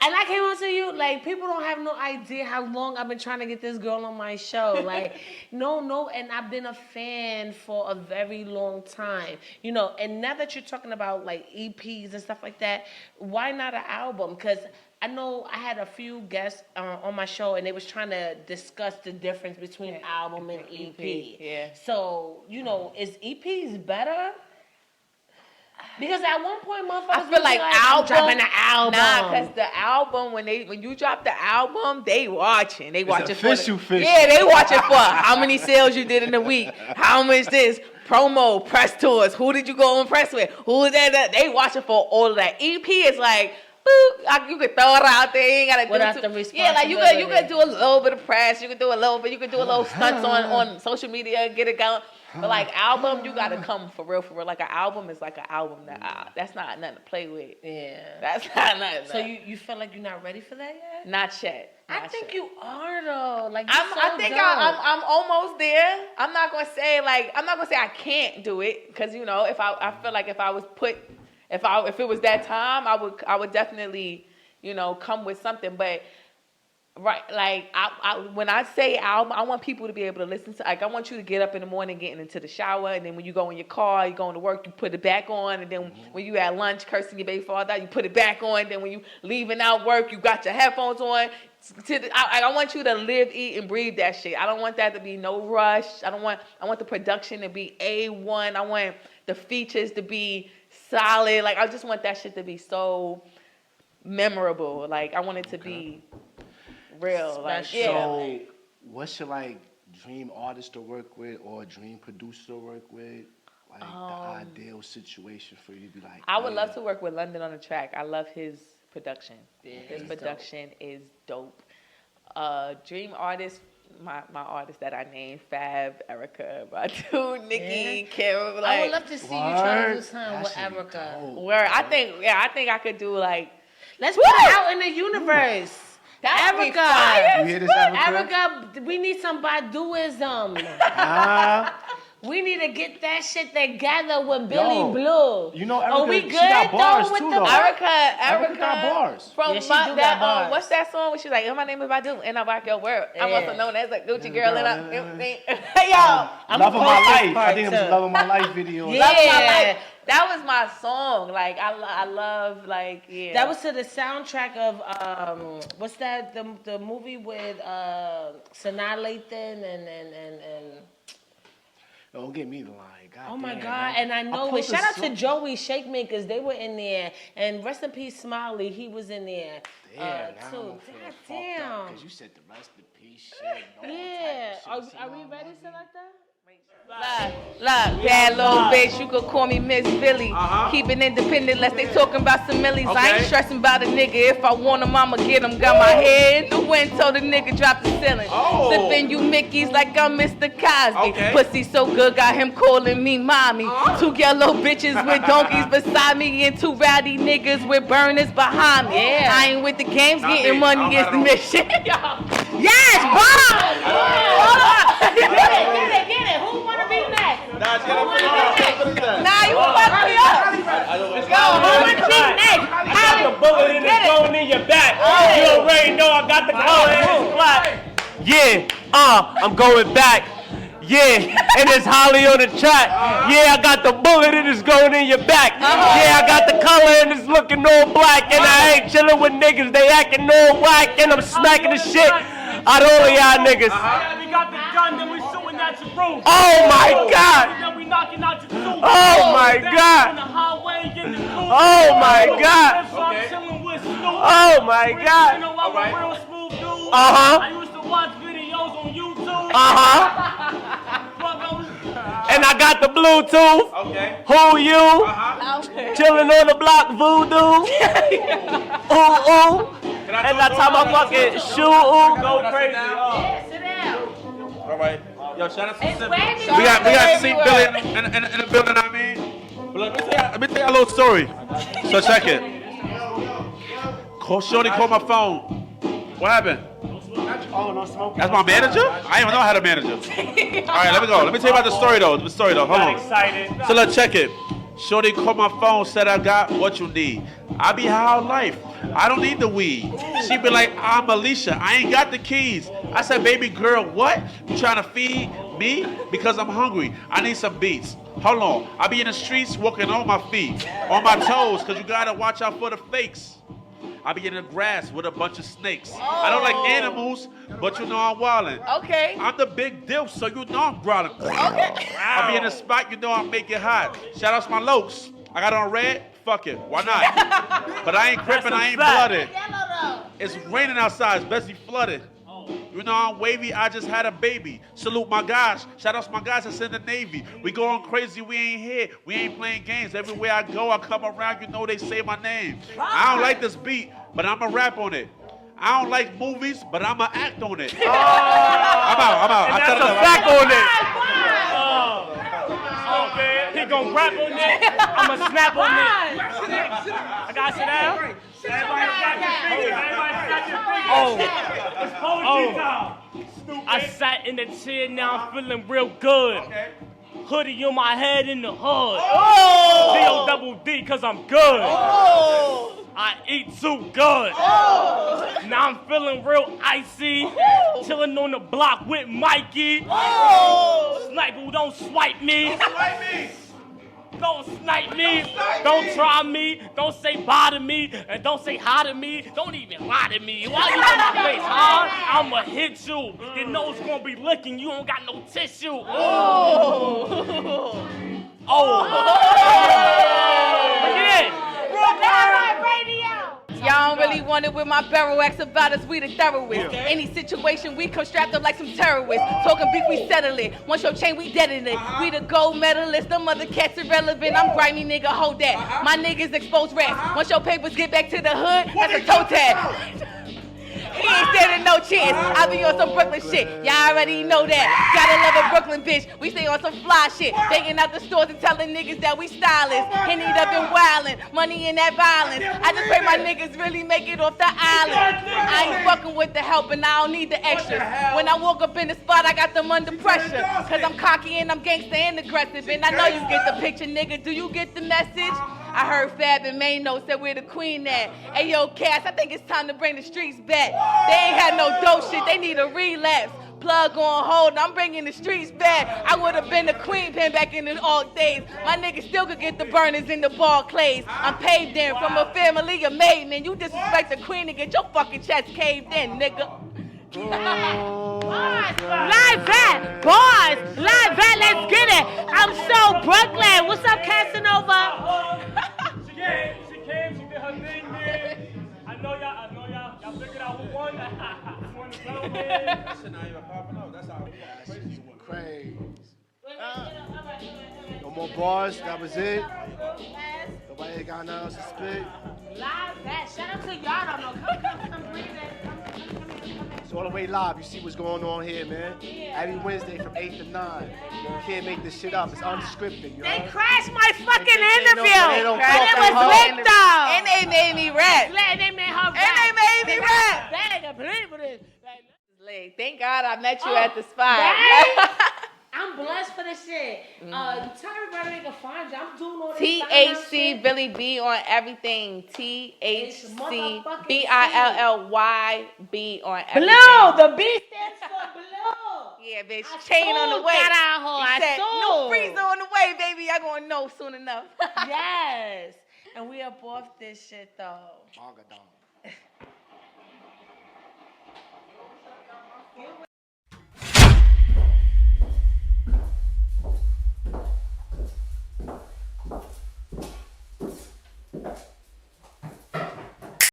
and I came on to you, like, people don't have no idea how long I've been trying to get this girl on my show. Like, no, and I've been a fan for a very long time. And now that you're talking about, like, EPs and stuff like that, why not an album? Because I know I had a few guests on my show, and they was trying to discuss the difference between album and EP. Yeah. So, is EPs better? Because at one point, motherfuckers I feel like album, dropping the album. Nah, because the album, when you drop the album, they watching. They watching official. Yeah, they watching for how many sales you did in a week, how much this, promo, press tours, who did you go and press with, who is that? They watching for all of that. EP is like, boop. You could throw it out there. You ain't gotta Without do the too. responsibility. Yeah, like you could do a little bit of press. You could do a little bit. You could do a little stunts on social media and get it going. But like album, you gotta come for real. Like an album is like an album. That's not nothing to play with. Yeah. That's not nothing. So you feel like you're not ready for that yet? Not yet. I think you are though. Like I think I'm almost there. I'm not gonna say I can't do it because if I feel like if it was that time I would definitely come with something. But right, like I when I say album, I want people to be able to listen to. Like I want you to get up in the morning, getting into the shower, and then when you go in your car, you going to work, you put it back on, and then when you at lunch cursing your baby father, you put it back on. Then when you leaving out work, you got your headphones on. I want you to live, eat, and breathe that shit. I don't want that to be no rush. I want the production to be A1. I want the features to be solid. Like I just want that shit to be so memorable. Like I want it to be real. Like yeah. So what's your dream artist to work with or dream producer to work with? Like the ideal situation for you to be like. I would love to work with London on the track. I love his production. Yeah, his production is dope. Dream artist, my artists that I named: Fab, Erica, Badu, Nicki, Kim. Like, I would love to see you try to do something with Erica. Where I think I could do like. Let's put it out in the universe. Erica, you hear this, Erica, we need some Baduism. We need to get that shit together with Billy Bleu. You know Erica, are we good she got bars though with too, the though. Erica got bars. From she do got bars. What's that song where she's like, my name is Badu and I rock your world. I'm also known as a Gucci girl and Love of My Life. I think it was Love of My Life video. Yeah. Love of My Life. That was my song. Like I love yeah. That was to the soundtrack of what's that the movie with Sanaa Lathan and Don't get me the line. God oh my damn, God! man. And I know it. Shout out to Joey Shakemakers. They were in there, and rest in peace, Smiley. He was in there too. God damn! Because you said the rest in peace shit. Yeah. Are we ready, Selecta? Look, bad little bitch, you could call me Miss Billy. Keep it independent unless they talking about some millies. I ain't stressing about a nigga. If I want him, I'ma get him. Got my head in the wind, told the nigga drop the ceiling. Sipping you Mickeys like I'm Mr. Cosby. Pussy so good, got him calling me mommy. 2 yellow bitches with donkeys beside me and 2 rowdy niggas with burners behind me. Yeah. I ain't with the games, getting money is the mission. Yes, Bob! Get it. Who wanna be next? Nah, you want to be up. Let's go. Who wanna be next? I got the bullet and it's going in your back. You already know I got the color in this flat. Yeah, I'm going back. Yeah, and it's Holly on the track. Yeah, I got the bullet and it's going in your back. Yeah, I got the color and it's looking all black. And I ain't chilling with niggas, they acting all whack. And I'm smacking the shit out of all of y'all niggas. We got the gun, then we shooting at your roof. Oh my God. Then we knocking out your tooth. Oh my God. On the highway, getting the coupe. Oh my God. Oh my God. You know I'm a real smooth dude. Uh-huh. I used to watch videos on YouTube. And I got the Bluetooth. Okay. Who you? Chilling on the block, voodoo. Ooh. And that's how my fucking shoe go crazy. Yeah, sit down. All right. Yo, shout out to It's Simba. Wavey. We got to see Billy in the building, I mean. But let me tell you a little story. So check it. Shorty called my phone. What happened? Oh, no smoke. That's my manager? I didn't even know I had a manager. All right, let me go. Let me tell you about the story, though. Hold on. Excited. So let's check it. Shorty called my phone, said I got what you need. I be high on life. I don't need the weed. She be like, I'm Alicia. I ain't got the keys. I said, baby girl, what? You trying to feed me? Because I'm hungry. I need some beats. Hold on. I be in the streets walking on my feet, on my toes, because you got to watch out for the fakes. I be in the grass with a bunch of snakes. I don't like animals, but you know I'm wildin'. Okay. I'm the big Dilf, so you know I'm growling. Okay. I be in the spot, you know I make it hot. Shout out to my lokes. I got on red, fuck it, why not? But I ain't crippin', I ain't blooded. It's raining outside, it's best be flooded. You know I'm wavy, I just had a baby. Salute my guys. Shout out to my guys that's in the Navy. We going crazy, we ain't here. We ain't playing games. Everywhere I go, I come around, you know they say my name. I don't like this beat, but I'ma rap on it. I don't like movies, but I'ma act on it. I'm out. And that's a fact on it. Oh, man. He gon' rap on it. I'ma snap on it. I gotta sit down. Everybody snap your fingers. It's poetry time. I sat in the chair, now I'm feeling real good. Okay. Hoodie on my head in the hood. D-O-double-D, cause I'm good. I eat too good. Now I'm feeling real icy. Chilling on the block with Mikey. Sniper, don't swipe me. Don't snipe me. Don't try me. Don't say bye to me. And don't say hi to me. Don't even lie to me. Why you in my face, huh? I'ma hit you. Your nose gonna be licking. You don't got no tissue. Look at it. Y'all don't really want it with my barrel acts about us, we the terrorists. Any situation, we come strapped up like some terrorists. Talking beef, we settle it. Once your chain, we dead in it. We the gold medalists, them other cats irrelevant. I'm grimy nigga, hold that. My niggas expose rats. Once your papers get back to the hood, that's a toe tag. He ain't standing no chance. I be on some Brooklyn shit. Y'all already know that. Gotta love a Brooklyn bitch. We stay on some fly shit. Banging out the stores and telling niggas that we stylists. Henny up and wildin'. Money in that violence. I just pray my niggas really make it off the island. I ain't fucking with the help and I don't need the extras. When I walk up in the spot, I got them under pressure. Cause I'm cocky and I'm gangsta and aggressive. And I know you get the picture, nigga. Do you get the message? I heard Fab and Mano said we're the queen at. Hey yo, Cass, I think it's time to bring the streets back. They ain't had no dope shit, they need a relapse. Plug on hold, I'm bringing the streets back. I would have been the queen pin back in the old days. My niggas still could get the burners in the ball clays. I'm paved in from a family of made men. You disrespect the queen and get your fucking chest caved in, nigga. Live at BARZ, live at, let's get it. I'm so Brooklyn. What's up, Casanova? She came, she did her thing, man. I know y'all figured out who won. Who won the battle, man. That shit not even popping up. That's how crazy you were. Crazy. No more bars. That was it. Nobody got nothing else to spit. Live at, shout out to y'all. Don't know. Come bring that. Come It's all the way live. You see what's going on here, man. Every Wednesday from 8 to 9. You can't make this shit up. It's unscripted, you know? They crashed my fucking interview. They don't and it was lit though. And they made me rap. And they made her rap. And they made me rap. Thank God I met you at the spot. I'm blessed for this shit. Tell everybody they can find you. I'm doing all this THC Billy B on everything. THC BILLYB on everything. Bleu. The B stands for Bleu. Yeah, bitch. Chain on the way. I said, saw. no freezer on the way, baby. Y'all gonna know soon enough. Yes. And we up off this shit though. Magadon.